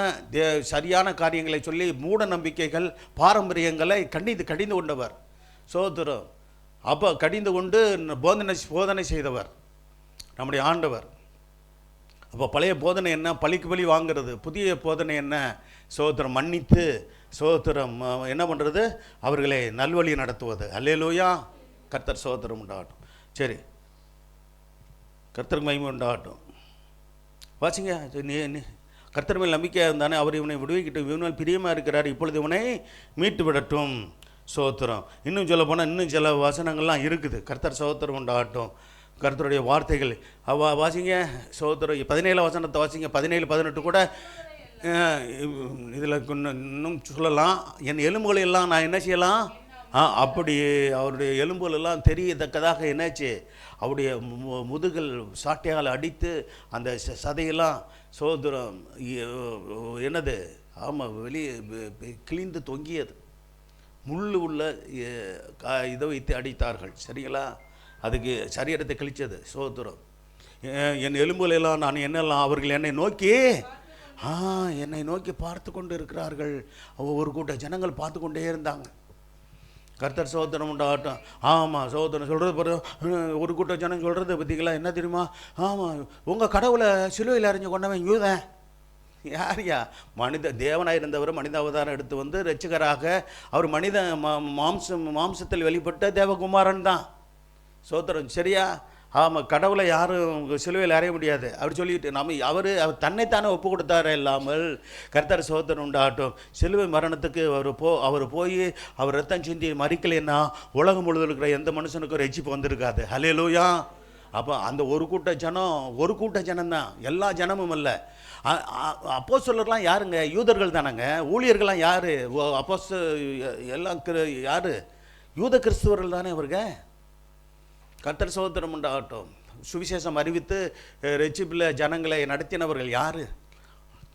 சரியான காரியங்களை சொல்லி மூட நம்பிக்கைகள் பாரம்பரியங்களை கடிந்து கொண்டவர். சோத்திரம். அப்போ கடிந்து கொண்டு போதனை செய்தவர் நம்முடைய ஆண்டவர். அப்போ பழைய போதனை என்ன? பழிக்கு பழி வாங்கிறது. புதிய போதனை என்ன? சோத்திரம் மன்னித்து சோத்திரம் என்ன பண்ணுறது? அவர்களை நல்வழி நடத்துவது. அல்லேலூயா. கர்த்தர் சோத்திரம் உண்டாகட்டும். சரி, கர்த்தருக்கு மகிமை உண்டாகட்டும். வாசிங்க. நீ கர்த்தர் மேல் நம்பிக்கையாக இருந்தானே, அவர் இவனை விடுவிக்கட்டும், இவனால் பிரியமாக இருக்கிறார், இப்பொழுது இவனை மீட்டு விடட்டும். சோத்திரம். இன்னும் சொல்ல போனால் இன்னும் சில வசனங்கள்லாம் இருக்குது. கர்த்தர் சோத்திரம் உண்டாகட்டும். கர்த்தருடைய வார்த்தைகள் வாசிங்க. சோத்திரம் 17ஆம் வசனத்தை வாசிங்க. 17-18 கூட இதில் இன்னும் சொல்லலாம். என் எலும்புகளை எல்லாம் நான் என்ன செய்யலாம்? அப்படி அவருடைய எலும்புகள் எல்லாம் தெரியத்தக்கதாக என்னாச்சு? அவருடைய முதுகல் சாட்டையால் அடித்து அந்த சதையெல்லாம் சோதரம் என்னது? ஆமாம், வெளியே கிழிந்து தொங்கியது. முள் உள்ள இதை வைத்து அடித்தார்கள். சரிங்களா? அதுக்கு சரீரத்தை கிழிச்சது. சோதரம். என் எலும்புகளெல்லாம் நான் என்னெல்லாம் அவர்கள் என்னை நோக்கி என்னை நோக்கி பார்த்து கொண்டு இருக்கிறார்கள். ஒரு கூட்ட ஜனங்கள் பார்த்து கொண்டே இருந்தாங்க. கர்த்தர் சோதனம் உண்டாகட்டும். ஆமாம், சோதனம் சொல்கிறது ஒரு கூட்ட ஜனம் சொல்கிறது பார்த்தீங்களா என்ன தெரியுமா? ஆமாம், உங்கள் கடவுளை சிலுவையில் அறிஞ்சு கொண்டவன் யூதன். யாரையா? தேவனாக இருந்தவர் மனித அவதாரம் எடுத்து வந்து ரட்சகராக அவர் மனித மாம்சத்தில் வெளிப்பட்ட தேவகுமாரன் தான். சோத்திரம், சரியா? ஆமாம், கடவுளை யாரும் சிலுவையில் அறைய முடியாது அப்படி சொல்லிட்டு அவர் தன்னைத்தானே ஒப்பு கொடுத்தாரே இல்லாமல் கர்த்தர் சோதனை உண்டாகட்டும். சிலுவை மரணத்துக்கு அவர் போய் அவர் ரத்தம் சிந்தி மறிக்கலைன்னா உலகம் முழுவதும் இருக்கிற எந்த மனுஷனுக்கும் ரட்சிப்பு வந்திருக்காது. ஹல்லேலூயா. அப்போ அந்த ஒரு கூட்ட ஜனம் தான், எல்லா ஜனமும் இல்லை. அப்போஸ்தலர்லாம் யாருங்க? யூதர்கள் தானங்க. ஊழியர்கள்லாம் யார்? எல்லாம் யார்? யூத கிறிஸ்துவர்கள் தானே அவருங்க. கர்த்தர் சோதனம் உண்டாகட்டும். சுவிசேஷம் அறிவித்து ரட்சிப்பில் ஜனங்களை நடத்தினவர்கள் யார்?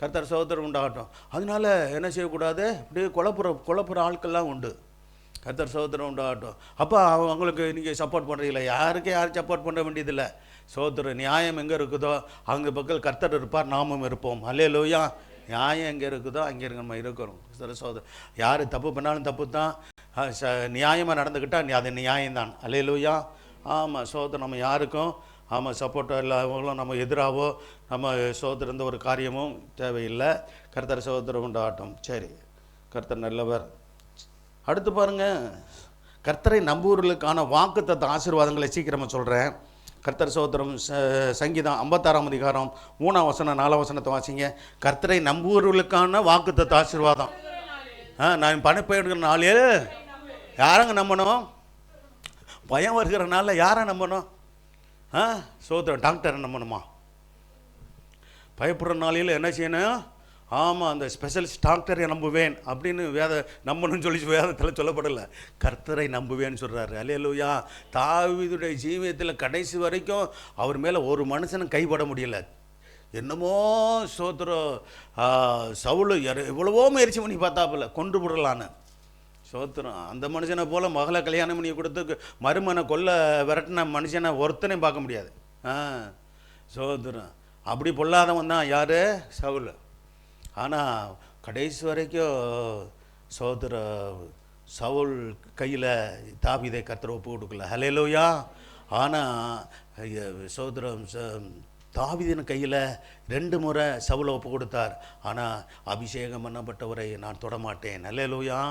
கர்த்தர் சோதனம் உண்டாகட்டும். அதனால என்ன செய்யக்கூடாது? இப்படி குழப்புற ஆட்கள்லாம் உண்டு. கர்த்தர் சோதனம் உண்டாகட்டும். அப்போ அவங்களுக்கு நீங்கள் சப்போர்ட் பண்ணுறீங்களா? யாரும் சப்போர்ட் பண்ண வேண்டியதில்லை. சோதர நியாயம் எங்கே இருக்குதோ அங்கே பக்கம் கர்த்தர் இருப்பார், நாமும் இருப்போம். அல்லேலூயா. நியாயம் எங்கே இருக்குதோ அங்கே நம்ம இருக்கணும். சோதர் யார் தப்பு பண்ணாலும் தப்பு தான். நியாயமாக நடந்துக்கிட்டால் அது நியாயம்தான். அல்லேலூயா. ஆமாம், சோதரம் நம்ம யாருக்கும் சப்போர்ட்டோ இல்லாதவங்களும் நம்ம எதிராகவோ நம்ம சோதரம் ஒரு காரியமும் தேவையில்லை. கர்த்தர் சோதரம் உண்டாகட்டும். சரி, கர்த்தர் நல்லவர். அடுத்து பாருங்கள், கர்த்தரை நம்புவர்களுக்கான வாக்குத்தத்த ஆசீர்வாதங்களை சீக்கிரமாக சொல்கிறேன். கர்த்தர் சோதரம் சங்கீதம் 56ஆம் அதிகாரம் 3ஆம் வசனம் 4ஆம் வசனத்தை வாசிங்க. கர்த்தரை நம்புவர்களுக்கான வாக்குத்தத்த ஆசீர்வாதம். நான் பணப்பெயர்கிற நாளே யாரங்க நம்பணும்? பயம் வருகிறனால யாரை நம்பணும்? சோதரம் டாக்டரை நம்பணுமா? பயப்படுற நாளையில் என்ன செய்யணும்? ஆமாம், அந்த ஸ்பெஷலிஸ்ட் டாக்டரை நம்புவேன் அப்படின்னு நம்பணும்னு சொல்லி வேதத்தில் சொல்லப்படலை. கர்த்தரை நம்புவேன்னு சொல்கிறாரு. அல்லேலூயா. தாவீதுடைய ஜீவியத்தில் கடைசி வரைக்கும் அவர் மேலே ஒரு மனுஷனும் கைப்பட முடியல. என்னமோ சோத்திரம், சவுல் எவ்வளவோ முயற்சி பண்ணி பார்த்தாப்புல கொண்டு விடலான்னு. சோத்திரம், அந்த மனுஷனை போல் மகளை கல்யாணம் பண்ணி கொடுத்து மருமனை கொல்ல விரட்டின மனுஷனை ஒருத்தனையும் பார்க்க முடியாது. சோத்திரம், அப்படி பொல்லாதவன் தான் யார்? சவுல். ஆனால் கடைசி வரைக்கும் சோதர சவுல் கையில் தாவீதை கர்த்தர் ஒப்பு கொடுக்கல. ஹல்லேலூயா. ஆனால் சோதரம் தாவீதின் கையில் 2 முறை சவுலை ஒப்பு கொடுத்தார். ஆனால் அபிஷேகம் பண்ணப்பட்டவரை நான் தொடமாட்டேன். ஹல்லேலூயா.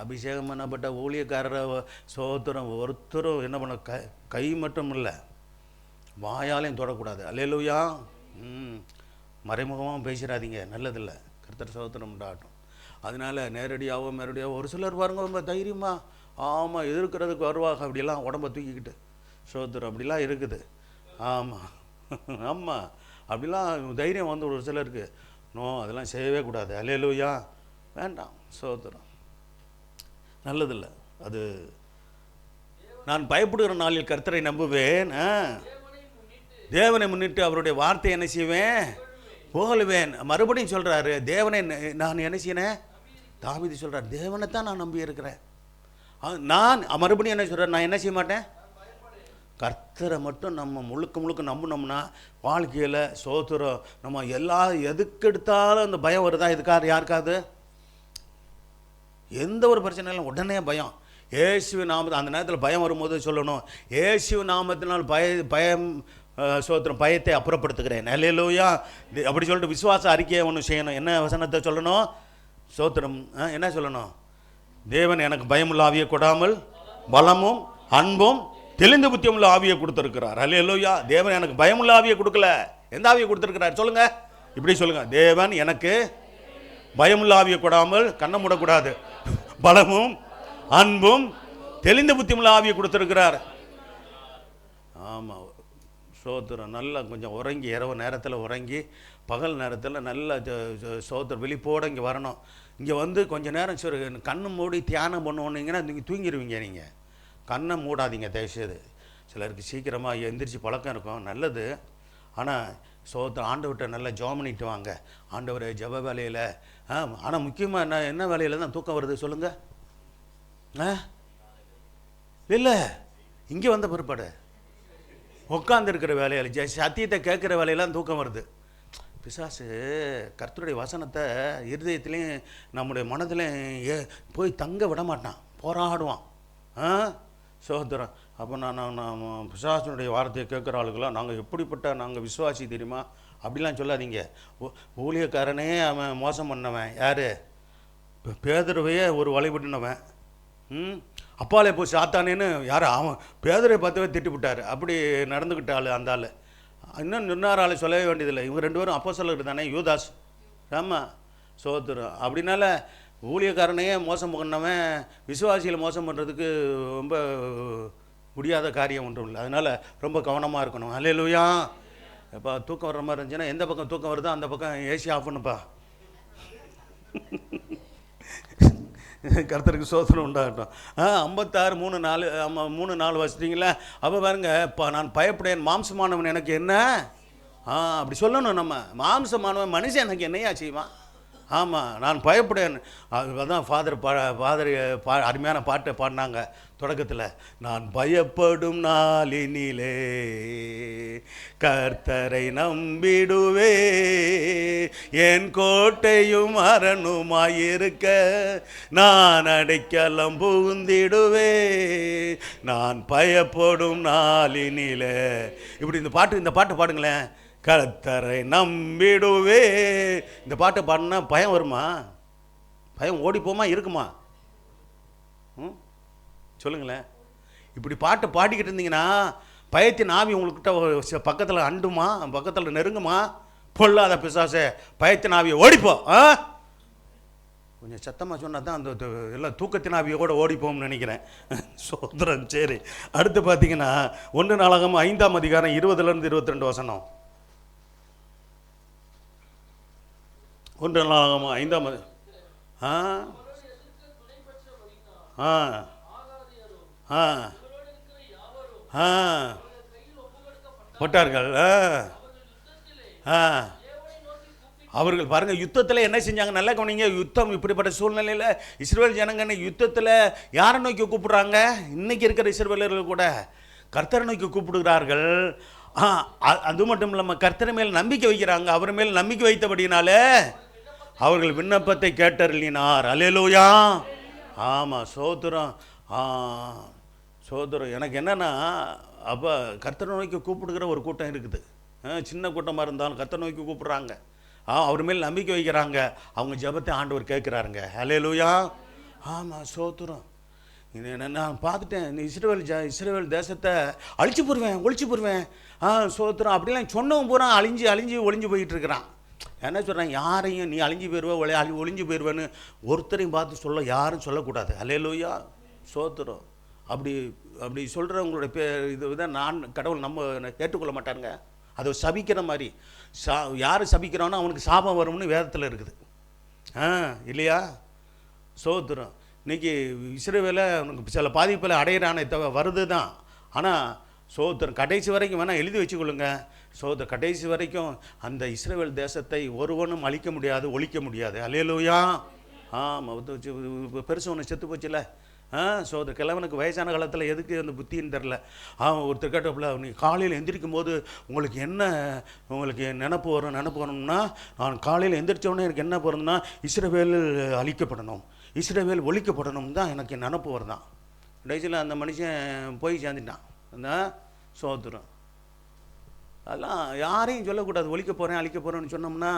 அபிஷேகம் பண்ணப்பட்ட ஊழியக்காரரை சோதரம் ஒருத்தரும் என்ன பண்ண கை மட்டும் இல்லை, வாயாலையும் தொடக்கூடாது. ஹல்லேலூயா. மறைமுகமாக பேசிடாதீங்க, நல்லதில்லை. கர்த்தர் சோதனம் உண்டாகட்டும். அதனால் நேரடியாகவும் ஒரு சிலர் பாருங்க ரொம்ப தைரியமாக ஆமாம் எதிர்க்கிறதுக்கு வருவாங்க. அப்படிலாம் உடம்பை தூக்கிக்கிட்டு சோதரம் அப்படிலாம் இருக்குது. ஆமாம் ஆமாம், அப்படிலாம் தைரியம் வந்து ஒரு சிலருக்கு. அதெல்லாம் செய்யவே கூடாது. அல்லேலூயா. வேண்டாம், சோதரம் நல்லதில்லை. அது நான் பயப்படுகிற நாளில் கர்த்தரை நம்புவேன், தேவனை முன்னிட்டு அவருடைய வார்த்தை என்ன செய்வேன்? புகழுவேன். மறுபடியும் சொல்கிறாரு, தேவனை நான் என்ன செய்யணேன்? தாவீது சொல்கிறார், தேவனை தான் நான் நம்பி இருக்கிறேன். நான் மறுபடியும் என்ன சொல்கிறேன்? நான் என்ன செய்ய மாட்டேன்? கர்த்தரை மட்டும் நம்ம முழுக்க நம்பினோம்னா வாழ்க்கையில் சோத்திரம். நம்ம எதுக்கு எடுத்தாலும் அந்த பயம் வருதா? யாருக்காது எந்த ஒரு பிரச்சனையிலும் உடனே பயம். இயேசு நாமத்தில் அந்த நேரத்தில் பயம் வரும்போது சொல்லணும், இயேசு நாமத்தினால் பயம் சோத்திரம் பயத்தை அப்புறப்படுத்துகிறேன். அல்லேலூயா. அப்படி சொல்லிட்டு விசுவாச அறிக்கையை ஒன்று செய்யணும். என்ன வசனத்தை சொல்லணும்? சோத்திரம் என்ன சொல்லணும்? தேவன் எனக்கு பயமுள்ள ஆவியை கொடாமல் பலமும் அன்பும் தெளிந்த புத்தியமுள்ள ஆவியை கொடுத்துருக்கிறார். அல்லேலூயா. தேவன் எனக்கு பயமுள்ள ஆவியை கொடுக்கல. எந்த ஆவியை கொடுத்துருக்கிறார் சொல்லுங்க? இப்படி சொல்லுங்க, தேவன் எனக்கு பயமுள்ள ஆவியை கொடாமல், கண்ணை மூடக்கூடாது, பலமும் அன்பும் தெளிந்த புத்தியமுள்ள ஆவியை கொடுத்துருக்கிறார். ஆமாம், சோத்திரம் நல்லா கொஞ்சம் உறங்கி, இரவு நேரத்தில் உறங்கி, பகல் நேரத்தில் நல்ல சோத்திரம் விழிப்போடு இங்கே வரணும். இங்கே வந்து கொஞ்சம் நேரம் சரி கண்ணு மூடி தியானம் பண்ணுவோன்னீங்கன்னா நீங்கள் தூங்கிடுவீங்க. நீங்கள் கண்ணை மூடாதீங்க தயவுசெய்து. சிலருக்கு சீக்கிரமாக எந்திரிச்சு பழக்கம் இருக்கும், நல்லது. ஆனால் சோத்திரம் ஆண்டவர்கிட்ட நல்லா ஜெபம் பண்ணிட்டு வாங்க. ஆண்டவர் ஜெப வேலையில். ஆனால் முக்கியமாக என்ன வேலையில் தான் தூக்கம் வருது சொல்லுங்கள்? இல்லை, இங்கே வந்த பிற்பாடு உட்காந்துருக்கிற வேலையில் சத்தியத்தை கேட்குற வேலையெல்லாம் தூக்கம் வருது. பிசாசு கர்த்தருடைய வசனத்தை இருதயத்துலேயும் நம்முடைய மனதிலையும் போய் தங்க விட மாட்டான், போராடுவான். சோதரம். அப்போ நான் பிசாசனுடைய வார்த்தையை கேட்குற ஆளுக்கெல்லாம் நாங்கள் எப்படிப்பட்ட நாங்கள் விசுவாசி தெரியுமா அப்படிலாம் சொல்லாதீங்க. ஊழியக்காரனே அவன் மோசம் பண்ணவன் யார்? பேதுருவையே ஒரு வழிபட்டுனவன். அப்பாலே போய் சாத்தானேன்னு யார்? அவன் பேதுரை பார்த்தவே திட்டுவிட்டார். அப்படி நடந்துக்கிட்ட ஆள் அந்த ஆள். இன்னும் நின்னார் ஆள் சொல்லவே வேண்டியதில்லை. இவங்க 2 பேரும் அப்போஸ்தலர்கள் தானே, யூதாஸ். ஆமாம், சோதரம். அப்படின்னால ஊழியக்காரனையே மோசம் பண்ணவன் விசுவாசியில் மோசம் பண்ணுறதுக்கு ரொம்ப முடியாத காரியம் ஒன்றும் இல்லை. அதனால் ரொம்ப கவனமாக இருக்கணும். அல்லேலூயா. எப்போ தூக்கம் வர்ற மாதிரி இருந்துச்சுன்னா எந்த பக்கம் தூக்கம் வருதோ அந்த பக்கம் ஏசி ஆஃப் பண்ணுப்பா. கர்த்தருக்கு சோதனை உண்டாகட்டும். 56:3-4 வச்சுட்டிங்களா? அப்போ பாருங்க, இப்போ நான் பயப்படேன், மாம்சமானவன் எனக்கு என்ன? அப்படி சொல்லணும் நம்ம. மாம்சமானவன் மனுஷன் எனக்கு என்னையா செய்வான்? ஆமாம், நான் பயப்படேன். அதுதான் ஃபாதர் அருமையான பாட்டை பாடினாங்க தொடக்கத்தில். நான் பயப்படும் நாளினிலே கர்த்தரை நம்பிடுவே, என் கோட்டையும் அரணுமாயிருக்க நான் அடைக்கலம் புகுந்திடுவே, நான் பயப்படும் நாளினிலே. இப்படி இந்த பாட்டு பாடுங்களேன். கர்த்தரை நம்பிடுவே. இந்த பாட்டை பாடினா பயம் வருமா? பயம் ஓடி போமா இருக்குமா? சொல்லுங்களேன். இப்படி பாட்டை பாடிக்கிட்டு இருந்தீங்கன்னா பயத்தின் ஆவி உங்கள்கிட்ட பக்கத்தில் அண்டுமா, பக்கத்தில் நெருங்குமா? பொல்லாத பிசாசே, பயத்தின் ஆவியை ஓடிப்போ. கொஞ்சம் சத்தமாக சொன்னால் தான் அந்த எல்லாம் தூக்கத்தின் ஆவியோட ஓடிப்போம்னு நினைக்கிறேன். சோதரன். சரி, அடுத்து பார்த்தீங்கன்னா 1 நாளாகமம் 5ஆம் அதிகாரம் 20-22 வசனம். 1 நாளாகமம் 5ஆம் போட்டார்கள். அவர்கள் பாருங்க யுத்தத்தில் என்ன செஞ்சாங்க, நல்லா கவனிங்க. யுத்தம் இப்படிப்பட்ட சூழ்நிலையில் இஸ்ரவேல் ஜனங்க யுத்தத்தில் யாரை நோக்கி கூப்பிடுறாங்க? இன்னைக்கு இருக்கிற இஸ்ரவேலர்கள் கூட கர்த்தரை நோக்கி கூப்பிடுகிறார்கள். அது மட்டும் இல்லாமல் கர்த்தர் மேல் நம்பிக்கை வைக்கிறாங்க. அவர் மேல் நம்பிக்கை வைத்தபடினால அவர்கள் விண்ணப்பத்தை கேட்டருளினார். அல்லேலூயா. ஆமாம், சோதரம். சோதரம். எனக்கு என்னென்னா, அப்போ கர்த்தரை நோக்கி கூப்பிடுகிற ஒரு கூட்டம் இருக்குது. சின்ன கூட்டமாக இருந்தாலும் கர்த்தரை நோக்கி கூப்பிடுறாங்க. அவர் மேல் நம்பிக்கை வைக்கிறாங்க. அவங்க ஜெபத்தை ஆண்டவர் கேட்குறாருங்க. அல்லேலூயா. ஆமாம், சோதரம். நான் பார்த்துட்டேன், இஸ்ரவேல் தேசத்தை ஒழிச்சு போடுவேன். சோதரம். அப்படிலாம் சொன்னவன் பூரா அழிஞ்சு ஒளிஞ்சு போயிட்டு இருக்கிறான். என்ன சொல்கிறேன், யாரையும் நீ அழிஞ்சு போயிடுவேன் ஒளிஞ்சு போயிடுவேன்னு ஒருத்தரையும் பார்த்து யாரும் சொல்லக்கூடாது. அல்லேலூயா. சோத்திரம். அப்படி சொல்கிறவங்களுடைய இதுதான் நான் கடவுள் நம்ம ஏற்றுக்கொள்ள மாட்டாருங்க. அதை சபிக்கிற மாதிரி. யார் சபிக்கிறானோ அவனுக்கு சாபம் வரும்னு வேதத்தில் இருக்குது. இல்லையா? சோத்திரம். இன்றைக்கி இஸ்ரவேலை சில பாதிப்பில் அடையிறானே வருது தான். ஆனால் சோத்திரம் கடைசி வரைக்கும் வேணால் எழுதி வச்சுக்கொள்ளுங்க. சோதர் கடைசி வரைக்கும் அந்த இஸ்ரவேல் தேசத்தை ஒருவனும் அழிக்க முடியாது, ஒழிக்க முடியாது. அல்லேலூயா. ஆமாம், பெருசு ஒன்று செத்து போச்சுல. சோதர் கிழவனுக்கு வயசான காலத்தில் எதுக்கு அந்த புத்தின்னு தெரில. ஒருத்தர் கேட்டப்பில் நீ காலையில் எந்திரிக்கும் போது உங்களுக்கு நினப்பு வரணும்னா, நான் காலையில் எந்திரிச்சோடனே எனக்கு என்ன போகிறதுனா இஸ்ரவேல் அழிக்கப்படணும், இஸ்ரவேல் ஒழிக்கப்படணும் தான் எனக்கு நினப்பு வருதான். கடைசியில் அந்த மனுஷன் போய் சேர்ந்துட்டான். அந்த சோதரம். அதெல்லாம் யாரையும் சொல்லக்கூடாது. ஒழிக்க போகிறேன் அழிக்க போகிறேன்னு சொன்னோம்னா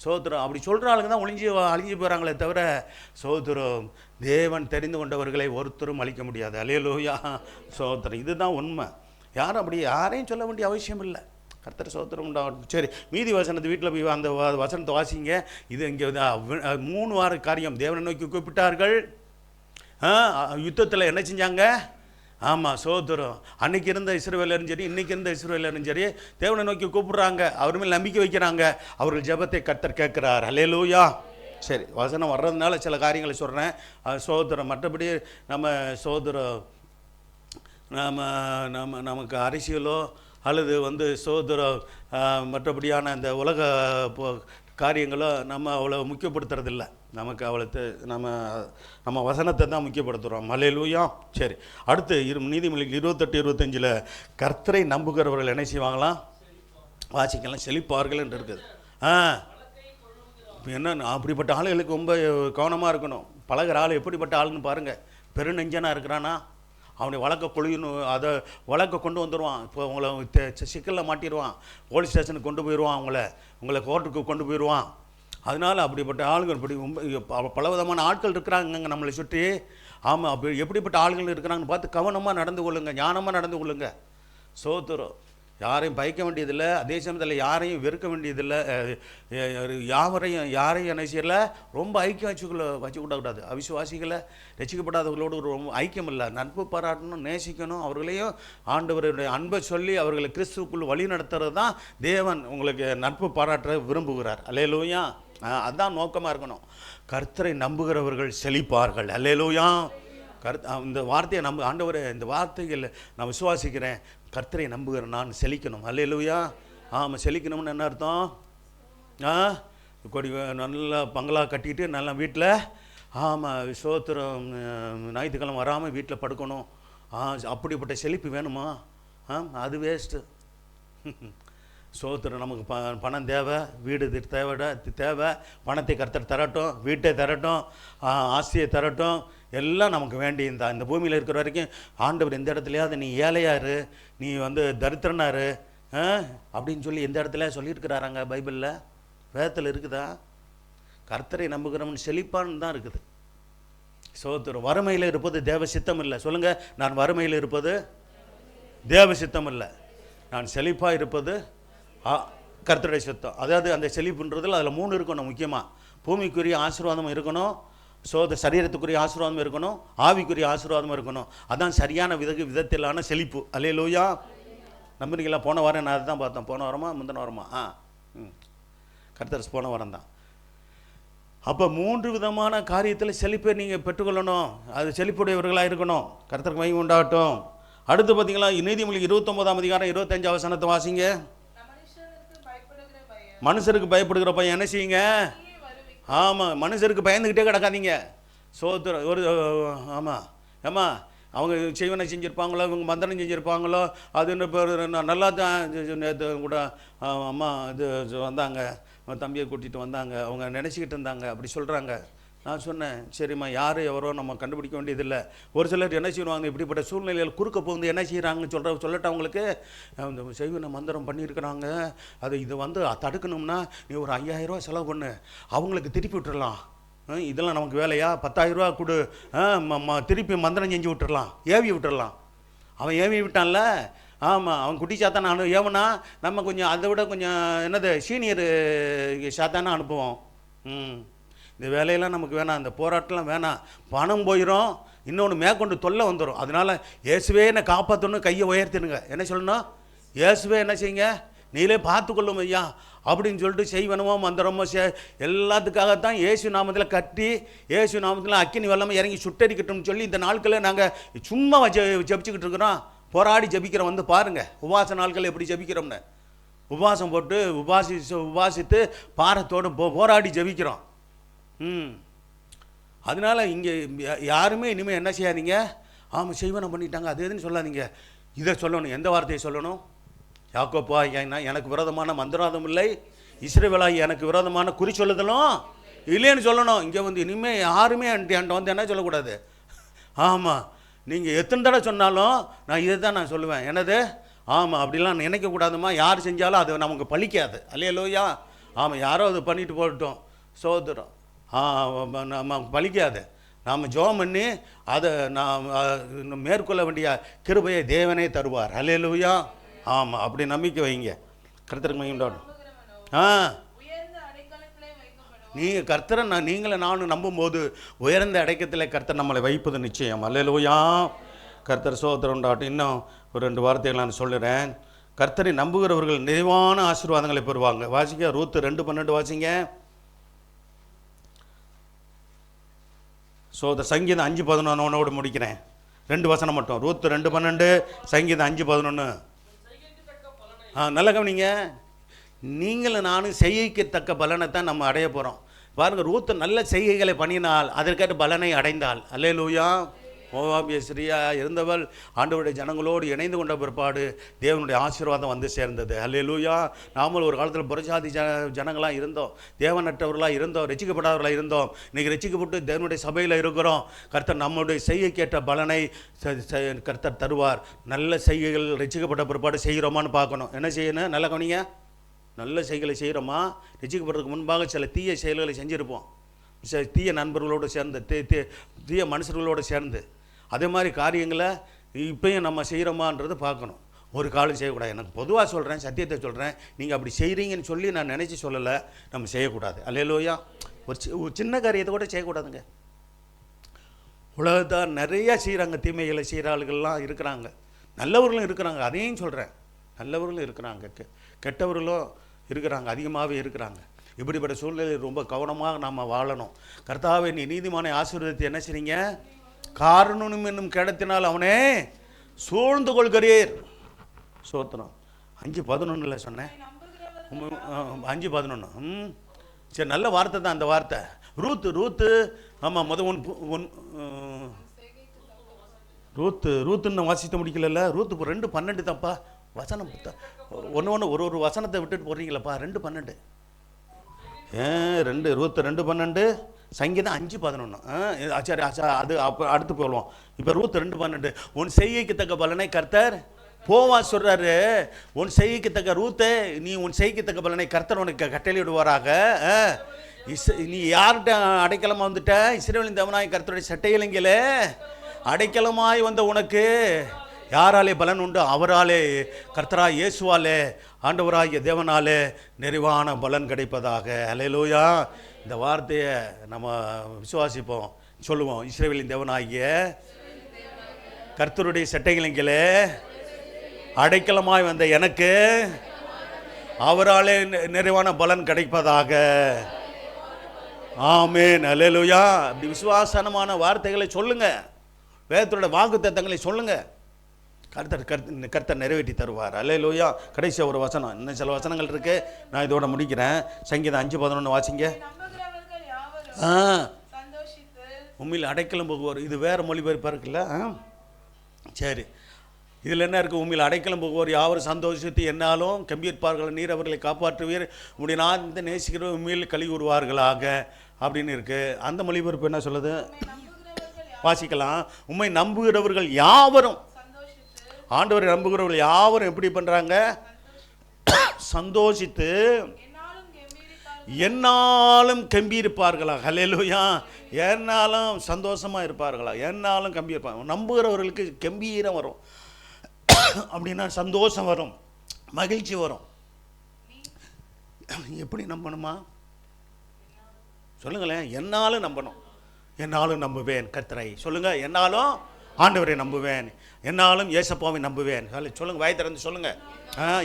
சோதரம். அப்படி சொல்கிற ஆளுங்க தான் அழிஞ்சு போகிறாங்களே தவிர சோதரம் தேவன் தெரிந்து கொண்டவர்களை ஒருத்தரும் அழிக்க முடியாது. அல்லேலூயா. சோதரம். இதுதான் உண்மை. யாரையும் சொல்ல வேண்டிய அவசியம் இல்லை. கர்த்தர் சோதரம் உண்டாகட்டும். சரி, மீதி வசனத்தை வீட்டில் போய் அந்த வசனத்தை வாசிங்க. இது இங்கே 3 வார காரியம். தேவனை நோக்கி கூப்பிட்டார்கள். யுத்தத்தில் என்ன செஞ்சாங்க? ஆமாம், சோதரம். அன்றைக்கி இருந்த இஸ்ரவேலரும் சரி, இன்றைக்கி இருந்த இஸ்ரவேலரும் சரி, தேவனை நோக்கி கூப்பிட்றாங்க. அவர் மேல் நம்பிக்கை வைக்கிறாங்க. அவர்கள் ஜெபத்தை கர்த்தர் கேட்குறார். அல்லேலூயா. சரி, வசனம் வர்றதுனால சில காரியங்களை சொல்கிறேன். சோதரம். மற்றபடி சோதரம் நமக்கு அரசியலோ அல்லது சோதரம் மற்றபடியான இந்த உலக காரியங்களோ நம்ம அவ்வளோ முக்கியப்படுத்துறதில்லை. நமக்கு அவளுக்கு நம்ம வசனத்தை தான் முக்கியப்படுத்துகிறோம். அல்லேலூயா. சரி, அடுத்து நீதிமொழிகள் 28-25 கர்த்தரை நம்புகிறவர்கள் என்ன செய்வாங்களாம்? வாசிக்கலாம், செழிப்பார்கள் என்று இருக்குது. இப்போ என்ன, அப்படிப்பட்ட ஆளுகளுக்கு ரொம்ப கவனமாக இருக்கணும். பழகிற ஆள் எப்படிப்பட்ட ஆளுன்னு பாருங்கள். பெருநெஞ்சனாக இருக்கிறானா, அவனை வழக்க கொழுகணும், அதை வழக்க கொண்டு வந்துடுவான். இப்போ உங்களை சிக்கலில் மாட்டிடுவான், போலீஸ் ஸ்டேஷனுக்கு கொண்டு போயிடுவான், உங்களை கோர்ட்டுக்கு கொண்டு போயிடுவான். அதனால் அப்படிப்பட்ட ஆளுங்கள் இப்படி பலவிதமான ஆட்கள் இருக்கிறாங்க நம்மளை சுற்றி. ஆமாம், அப்படி எப்படிப்பட்ட ஆளுகள் இருக்கிறாங்கன்னு பார்த்து கவனமாக நடந்து கொள்ளுங்க, ஞானமாக நடந்து கொள்ளுங்க. சோத்திரம். யாரையும் பயக்க வேண்டியதில்லை, அதே சமயத்தில் யாரையும் வெறுக்க வேண்டியதில்லை. யாரையும் என்ன செய்யல, ரொம்ப ஐக்கியம் வச்சுக்கூடாது. அவிசுவாசிகளை, ரசிக்கப்படாதவர்களோடு ரொம்ப ஐக்கியம் இல்லை. நட்பு பாராட்டணும், நேசிக்கணும். அவர்களையும் ஆண்டவருடைய அன்பை சொல்லி அவர்களை கிறிஸ்துவுக்குள் வழி நடத்துறது தான் தேவன் உங்களுக்கு நட்பு பாராட்ட விரும்புகிறார். அல்லேலூயா. அதுதான் நோக்கமாக இருக்கணும். கர்த்தரை நம்புகிறவர்கள் செழிப்பார்கள். அல்லேலூயா. இந்த வார்த்தையை ஆண்டவரே, இந்த வார்த்தைகள் நான் விசுவாசிக்கிறேன். கர்த்தரை நம்புகிறேன், நான் செழிக்கணும். அல்லேலூயா. ஆமாம், செழிக்கணும்னு என்ன அர்த்தம்? கொடி நல்லா பங்களா கட்டிட்டு நல்லா வீட்டில், ஆமாம், சோத்திரம், ஞாயிற்றுக்கிழமை வராமல் வீட்டில் படுக்கணும். அப்படிப்பட்ட செழிப்பு வேணுமா? அது வேஸ்ட்டு. சோத்திரம். நமக்கு பணம் தேவை, வீடு தேவை. பணத்தை கர்த்தர் தரட்டும், வீட்டை தரட்டும், ஆஸ்தியை தரட்டும், எல்லாம் நமக்கு வேண்டியிருந்தா. இந்த பூமியில் இருக்கிற வரைக்கும் ஆண்டவர் எந்த இடத்துலையாவது நீ ஏழையாரு, நீ தரித்திரனாரு அப்படின்னு சொல்லி எந்த இடத்துல சொல்லியிருக்கிறாராங்க? பைபிளில், வேதத்தில் இருக்குதா? கர்த்தரை நம்புகிறவன் செழிப்பான்னு தான் இருக்குது. சோத்திரம். வறுமையில் இருப்பது தேவ சித்தம் இல்லை. சொல்லுங்கள், நான் வறுமையில் இருப்பது தேவ சித்தம் இல்லை, நான் செழிப்பாக இருப்பது கர்த்தருடைய சித்தம். அதாவது அந்த செழிப்புன்றதில் அதில் 3 இருக்கணும் முக்கியமாக. பூமிக்குரிய ஆசீர்வாதம் இருக்கணும், சரீரத்துக்குரிய ஆசீர்வாதம் இருக்கணும், ஆவிக்குரிய ஆசீர்வாதம் இருக்கணும். அதான் சரியான விதத்திலான செழிப்பு. அல்லேலூயா. நம்புறீங்களா? போன வாரம் நான் அதை தான் பார்த்தேன். போன வாரமா முந்தின வாரமா? கர்த்தர் போன வாரம் தான். அப்போ 3 விதமான காரியத்தில் செழிப்பை நீங்கள் பெற்றுக்கொள்ளணும். அது செழிப்புடையவர்களாக இருக்கணும். கர்த்தருக்கு மகிமை உண்டாகட்டும். அடுத்து பார்த்தீங்களா, நீதிமொழி 29-25 வாசிங்க. மனுஷருக்கு பயப்படுகிற பையன் என்ன செய்யுங்க? ஆமாம், மனுஷருக்கு பயந்துக்கிட்டே கிடக்காதீங்க. சோத்திரம். ஆமாம், ஏம்மா, அவங்க செய்வனை செஞ்சுருப்பாங்களோ, இவங்க மந்திரம் செஞ்சுருப்பாங்களோ, அதுன்னு பேர் நல்லா தான். நேற்று கூட அம்மா இது வந்தாங்க, தம்பியை கூட்டிகிட்டு வந்தாங்க, அவங்க நினச்சிக்கிட்டு இருந்தாங்க, அப்படி சொல்கிறாங்க. நான் சொன்னேன், சரிம்மா, யார் எவரோ நம்ம கண்டுபிடிக்க வேண்டியதில்லை. ஒரு சிலர் என்ன செய்வாங்க, இப்படிப்பட்ட சூழ்நிலையில் குறுக்க போகுது என்ன செய்கிறாங்கன்னு சொல்லட்ட அவங்களுக்கு இந்த செய்வனை மந்திரம் பண்ணியிருக்கிறாங்க, இது தடுக்கணும்னா நீ ஒரு 5000 ரூபா செலவு பண்ணு, அவங்களுக்கு திருப்பி விட்டுடலாம். இதெல்லாம் நமக்கு வேலையா? 10,000 ரூபா கொடு, திருப்பி மந்திரம் செஞ்சு விட்டுடலாம், ஏவி விட்டுடலாம். அவன் ஏவி விட்டான்ல. ஆமாம், அவன் குட்டி சாத்தான ஏவனா நம்ம கொஞ்சம் அதை விட கொஞ்சம் சீனியர் சாத்தானா அனுப்புவோம். இந்த வேலையெல்லாம் நமக்கு வேணாம், இந்த போராட்டம்லாம் வேணாம். பணம் போயிடும், இன்னொன்று மேற்கொண்டு தொல்லை வந்துடும். அதனால் இயேசுவே என்னை காப்பாற்றணும், கையை உயர்த்தினுங்க. என்ன சொல்லணும்? இயேசுவே என்ன செய்யுங்க, நீங்களே பார்த்துக்கொள்ளும் ஐயா அப்படின்னு சொல்லிட்டு செய்வனமோ மந்திரமோ எல்லாத்துக்காகத்தான் இயேசு நாமத்தில் கட்டி, இயேசு நாமத்தில் அக்கினி வெள்ளமாக இறங்கி சுட்டரிக்கட்டும்னு சொல்லி இந்த நாட்களில் நாங்கள் சும்மா ஜபிச்சுக்கிட்டு இருக்கிறோம். போராடி ஜபிக்கிறோம். பாருங்கள் உபவாச நாட்கள் எப்படி ஜபிக்கிறோம்னு. உபவாசம் போட்டு உபாசித்து பாரத்தோடு போராடி ஜபிக்கிறோம். அதனால் இங்கே யாருமே இனிமேல் என்ன செய்யாதீங்க, ஆமாம் செய்வனம் பண்ணிட்டாங்க அது எதுன்னு சொல்லாதீங்க. இதை சொல்லணும். எந்த வார்த்தையை சொல்லணும்? யாக்கோப்பா, எனக்கு விரோதமான மந்திரவாதம் இல்லை, இஸ்ரவேலாய் எனக்கு விரோதமான குறி சொல்லுதலும் இல்லைன்னு சொல்லணும். இங்கே இனிமேல் யாருமே என்கிட்ட என்ன சொல்லக்கூடாது. ஆமாம், நீங்கள் எத்தனை தடவை சொன்னாலும் நான் இதை தான் நான் சொல்லுவேன். என்னது? ஆமாம், அப்படிலாம் நினைக்கக்கூடாதுமா. யார் செஞ்சாலும் அது நமக்கு பழிக்காது. அல்லேலூயா. ஆமாம், யாரோ அது பண்ணிட்டு போகட்டும். சோதரம். நம்ம பழிக்காது. நாம் ஜெபம் பண்ணி அதை நாம் மேற்கொள்ள வேண்டிய கிருபையை தேவனே தருவார். அல்லேலூயா. ஆமாம், அப்படி நம்பிக்கை வைங்க. கர்த்தருக்கு மகிமை உண்டாகட்டும். நீங்கள் கர்த்தரை நீங்களும் நானும் நம்பும்போது உயர்ந்த அடைக்கத்தில் கர்த்தர் நம்மளை வைப்பது நிச்சயம். அல்லேலூயா. கர்த்தர் சோதரம் உண்டாகட்டும். இன்னும் ஒரு 2 வார்த்தைகள் நான் சொல்லுறேன். கர்த்தரை நம்புகிறவர்கள் நிறைவான ஆசீர்வாதங்களை பெறுவாங்க. வாசிங்க, ரூத் 2:12 வாசிங்க. சங்கீதம் 5:11 முடிக்கிறேன். 2 வசனம் மட்டும். ரூத் 2:12, சங்கீதம் 5:11. நல்ல கவனிங்க. நீங்களும் நானும் செய்யத்தக்க பலனை தான் நம்ம அடைய போகிறோம். பாருங்க, ரூத் நல்ல செய்கைகளை பண்ணினால் அதற்கேற்ற பலனை அடைந்தாள். அல்லேலூயா. மோவாபிய ஸ்திரீயா இருந்தவள் ஆண்டவருடைய ஜனங்களோடு இணைந்து கொண்ட பிற்பாடு தேவனுடைய ஆசீர்வாதம் வந்து சேர்ந்தது. அல்லேலூயா. நாமளும் ஒரு காலத்தில் புறஜாதி ஜனங்களாக இருந்தோம், தேவனற்றவர்களாக இருந்தோம், ரசிக்கப்படாதவர்களாக இருந்தோம். இன்றைக்கி ரசிக்கப்பட்டு தேவனுடைய சபையில் இருக்கிறோம். கர்த்தர் நம்முடைய செய்கைக்கேற்ற பலனை கர்த்தர் தருவார். நல்ல செய்கைகள் ரசிக்கப்பட்ட பிற்பாடு செய்கிறோமான்னு பார்க்கணும். என்ன செய்யணும்? நல்ல கவனிங்க. நல்ல செய்களை செய்கிறோமா? ரசிக்கப்படுறதுக்கு முன்பாக சில தீய செயல்களை செஞ்சுருப்போம், தீய நண்பர்களோடு சேர்ந்து, தீய மனுஷர்களோடு சேர்ந்து. அதே மாதிரி காரியங்களை இப்பயும் நம்ம செய்கிறோமான்றது பார்க்கணும். ஒரு காலம் செய்யக்கூடாது. எனக்கு பொதுவாக சொல்கிறேன், சத்தியத்தை சொல்கிறேன். நீங்கள் அப்படி செய்கிறீங்கன்னு சொல்லி நான் நினச்சி சொல்லலை, நம்ம செய்யக்கூடாது. அல்லேலூயா. ஒரு சின்ன காரியத்தை கூட செய்யக்கூடாதுங்க. உலகத்தான் நிறையா செய்கிறாங்க, தீமைகளை செய்கிற ஆளுகள்லாம் இருக்கிறாங்க, நல்லவர்களும் இருக்கிறாங்க. அதையும் சொல்கிறேன், நல்லவர்களும் இருக்கிறாங்க, கெட்டவர்களும் இருக்கிறாங்க, அதிகமாகவே இருக்கிறாங்க. இப்படிப்பட்ட சூழ்நிலையில் ரொம்ப கவனமாக நாம் வாழணும். கர்த்தாவே, நீ நீதிமானை ஆசீர்வதித்து என்ன செய்றீங்க? காரணம் என்னும் கிடத்தினால் அவனே சூழ்ந்து கொள்கிறீர். சோத்திரம். 5:11 சொன்னேன், 5:11. சரி, நல்ல வார்த்தை தான் அந்த வார்த்தை. ரூத்து ஆமாம். ரூத்துன்னு வாசித்த முடிக்கல. ரூத்து 2:12 தான்ப்பா வசனம். ஒன்று ஒரு வசனத்தை விட்டுட்டு போடுறீங்களப்பா. 2:12. ரூத்து 2:12, சங்கீதம் 5:11. சரி, அது அப்போ அடுத்து போடுவோம். இப்போ ரூத்து 2:12. உன் செய்கைக்கு தக்க பலனை கர்த்தர் போவா சொல்கிறாரு. உன் செய்கைக்கு தக்க ரூத்தே, நீ உன் செய்கைக்கு தக்க பலனை கர்த்தர் உனக்கு கட்டளையிடுவாராக. நீ யார்கிட்ட அடைக்கலமாக வந்துட்ட? இஸ்ரவேலின் தேவனாய் கர்த்தருடைய சட்டையிலங்கிலே அடைக்கலமாய் வந்த உனக்கு யாராலே பலன் உண்டு? அவராலே, கர்த்தராய் இயேசுவாலே, ஆண்டவராகிய தேவனாலே நிறைவான பலன் கிடைப்பதாக. அல்லேலூயா. இந்த வார்த்தையை நம்ம விசுவாசிப்போம், சொல்லுவோம். இஸ்ரவேலின் தேவனாகிய கர்த்தருடைய சட்டைகளிலே அடைக்கலமாய் வந்த எனக்கு அவராலே நிறைவான பலன் கிடைப்பதாக. ஆமென். அல்லேலூயா. அப்படி விசுவாசனமான வார்த்தைகளை சொல்லுங்க, வேதத்தோட வாக்குத்தத்தங்களை சொல்லுங்க. கர்த்தர் நிறைவேற்றி தருவார். அல்லேலூயா. கடைசி ஒரு வசனம், இன்னும் சில வசனங்கள் இருக்கு, நான் இதோட முடிக்கிறேன். சங்கீதம் 5:11 வாசிங்க. உண்மையில் அடைக்கலம் போகுவார். இது வேற மொழிபெயர்ப்பாக இருக்குல்ல. சரி, இதில் என்ன இருக்குது? உண்மையில் அடைக்கலம் போகுவார் யாவரும் சந்தோஷித்து என்னாலும் கம்பீர்ப்பார்கள், நீர் அவர்களை காப்பாற்றுவீர், உங்களுடைய நாமத்தை நேசிக்கிற உண்மையில் கழி கூறுவார்களாக அப்படின்னு இருக்குது. அந்த மொழிபெயர்ப்பு என்ன சொல்லுது? வாசிக்கலாம். உண்மை நம்புகிறவர்கள் யாவரும், ஆண்டவரை நம்புகிறவர்கள் யாவரும் எப்படி பண்ணுறாங்க? சந்தோஷித்து என்னாலும் கம்பீரிப்பார்களா. ஹல்லேலூயா. என்னாலும் சந்தோஷமாக இருப்பார்களா, என்னாலும் கம்பீரிப்பாங்க. நம்புகிறவர்களுக்கு கம்பீரம் வரும், அப்படின்னா சந்தோஷம் வரும், மகிழ்ச்சி வரும். எப்படி நம்பணுமா சொல்லுங்களேன்? என்னாலும் நம்பணும். என்னாலும் நம்புவேன் கர்த்தரை. சொல்லுங்க. என்னாலும் ஆண்டவரை நம்புவேன், என்னாலும் ஏசப்பாவை நம்புவேன். சொல்லுங்க, வாய் திறந்து சொல்லுங்க.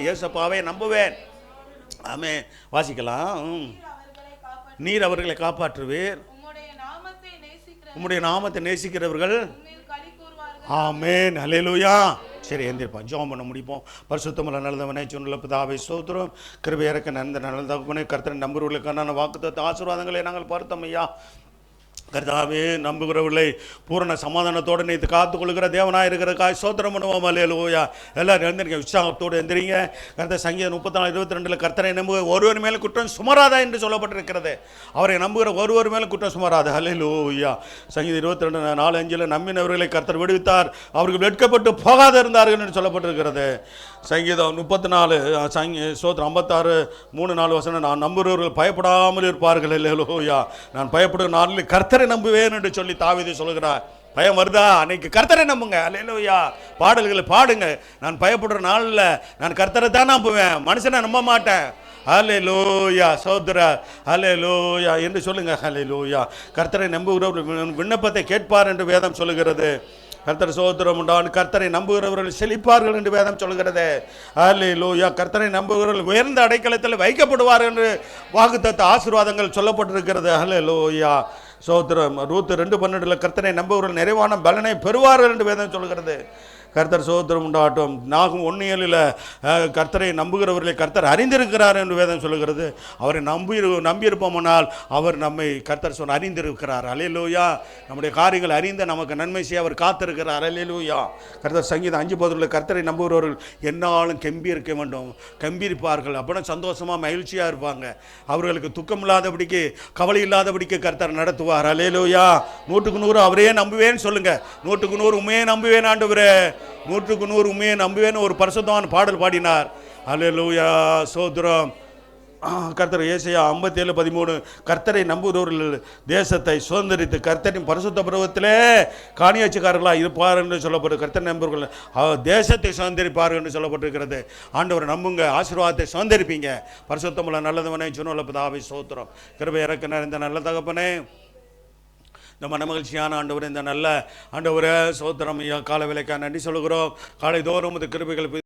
ஏசப்பாவை நம்புவேன். ஆமே. வாசிக்கலாம். நீர் அவர்களை காப்பாற்றுவீர், உம்முடைய நாமத்தை நேசிக்கிறவர்கள். ஆமென். அல்லேலூயா. சரி, எந்திருப்போம், ஜெபம் பண்ண முடிப்போம். பரிசுத்தமுள்ள நல்லதவனே, சொன்ன பிதாவை ஸ்தோத்திரம். கிருபை இறக்க நந்த நல்ல தகப்பனே, கர்த்தரை நம்புகிறவர்களுக்கான வாக்குத்தத்த ஆசீர்வாதங்களை நாங்கள் பார்த்தோம் ஐயா. கர்த்தாவே, நம்புகிறவர்களை பூரண சமாதானத்தோடு நீத்து காத்துக்கொள்கிற தேவனாக இருக்கிறதுக்காக ஸ்தோத்திரம் பண்ணுவோம். அல்லேலூயா. எல்லாரும் எழுந்திருங்க, உற்சாகத்தோடு எந்திரிங்க. கர்த்தர் சங்கீதம் 34:22 கர்த்தரை நம்புகிற ஒருவர் மேலே குற்றம் சுமராதா என்று சொல்லப்பட்டிருக்கிறது. அவரை நம்புகிற ஒருவர் மேலே குற்றம் சுமராது. அல்லேலூயா. சங்கீதம் 22:4-5 நம்பினவர்களை கர்த்தர் விடுவித்தார், அவர்கள் வெட்கப்பட்டு போகாத இருந்தார்கள் என்று சொல்லப்பட்டிருக்கிறது. சங்கீதம் 34 ஸ்தோத்திரம் 56:3-4 வசனம், நான் நம்புகிறவர்கள் பயப்படாமல் இருப்பார்கள். அல்லேலூயா. நான் பயப்படும் நாளில் கர்த்தரை நம்புவேன் என்று சொல்லி தாவீது சொல்கிறார். பயம் வருதா? அன்னைக்கு கர்த்தரை நம்புங்க. அல்லேலூயா. பாடல்களை பாடுங்க. நான் பயப்படுற நாளில் நான் கர்த்தரை தான் நம்புவேன், மனுஷனை நம்ப மாட்டேன். அல்லேலூயா. சோதரா அல்லேலூயா என்று சொல்லுங்க. அல்லேலூயா. கர்த்தரை நம்புகிறவர்கள் விண்ணப்பத்தை கேட்பார் என்று வேதம் சொல்லுகிறது. கர்த்தர் சோதரம் உண்டான். கர்த்தரை நம்புகிறவர்கள் செழிப்பார்கள் என்று வேதம் சொல்கிறது. அல்லேலூயா. கர்த்தரை நம்புகிறவர்கள் உயர்ந்த அடைக்கலத்தில் வைக்கப்படுவார் என்று வாக்குத்தத்த ஆசீர்வாதங்கள் சொல்லப்பட்டிருக்கிறது. அல்லேலூயா. சோத்திரம். ரூத்து 2:12 கர்த்தரை நம்புகிறவர்கள் நிறைவான பலனை பெறுவார்கள் என்று வேதம் சொல்கிறது. கர்த்தர் சோத்திரம் உண்டாகட்டும். நாகும் 1:7 கர்த்தரை நம்புகிறவர்களை கர்த்தர் அறிந்திருக்கிறார் என்று வேதம் சொல்லுகிறது. அவரை நம்பியிருப்போமானால் அவர் நம்மை கர்த்தர் அறிந்திருக்கிறார். அல்லேலூயா. நம்முடைய காரியங்கள் அறிந்து நமக்கு நன்மை செய்ய அவர் காத்திருக்கிறார். அல்லேலூயா. கர்த்தர் சங்கீதம் 5:10 கர்த்தரை நம்புகிறவர்கள் என்னாலும் கெம்பீரிக்க வேண்டும், கெம்பீரிப்பார்கள். அப்படின்னா சந்தோஷமாக மகிழ்ச்சியாக இருப்பாங்க. அவர்களுக்கு துக்கம் இல்லாதபடிக்கு, கவலை இல்லாதபடிக்கு கர்த்தர் நடத்துவார். அல்லேலூயா. 100% அவரே நம்புவேன்னு சொல்லுங்க. 100% உண்மையே நம்புவேன் ஆண்டவரே, 100% உண்மையை நம்புவேன்னு ஒரு பரிசுத்தமான பாடல் பாடினார். அல்லேலூயா. சோத்திரம். கர்த்தர் ஏசாயா 57:13 கர்த்தரை நம்புகிறவர்கள் தேசத்தை சுதந்திரித்து கர்த்தரின் பரிசுத்த பருவத்திலே காணியாட்சிக்காரர்களாக இருப்பார் என்று சொல்லப்பட்டு, கர்த்தர் நம்புகிறவர்கள் தேசத்தை சுதந்திரிப்பார்கள் என்று சொல்லப்பட்டிருக்கிறது. ஆண்டவரை நம்புங்க, ஆசீர்வாதத்தை சுதந்திரிப்பீங்க. பரிசுத்தமுள்ள நல்லதவனே, ஜீவனுள்ள பிதாவே ஸ்தோத்திரம். கிருபை இறக்கினார் இந்த நல்ல தகப்பனே, இந்த மனமகிழ்ச்சியான ஆண்டவர், இந்த நல்ல ஆண்டவரே ஸ்தோத்திரம். கால வேளைக்காக நன்றி சொல்கிறோம். காலை தோறும் இந்த கிருபைகள்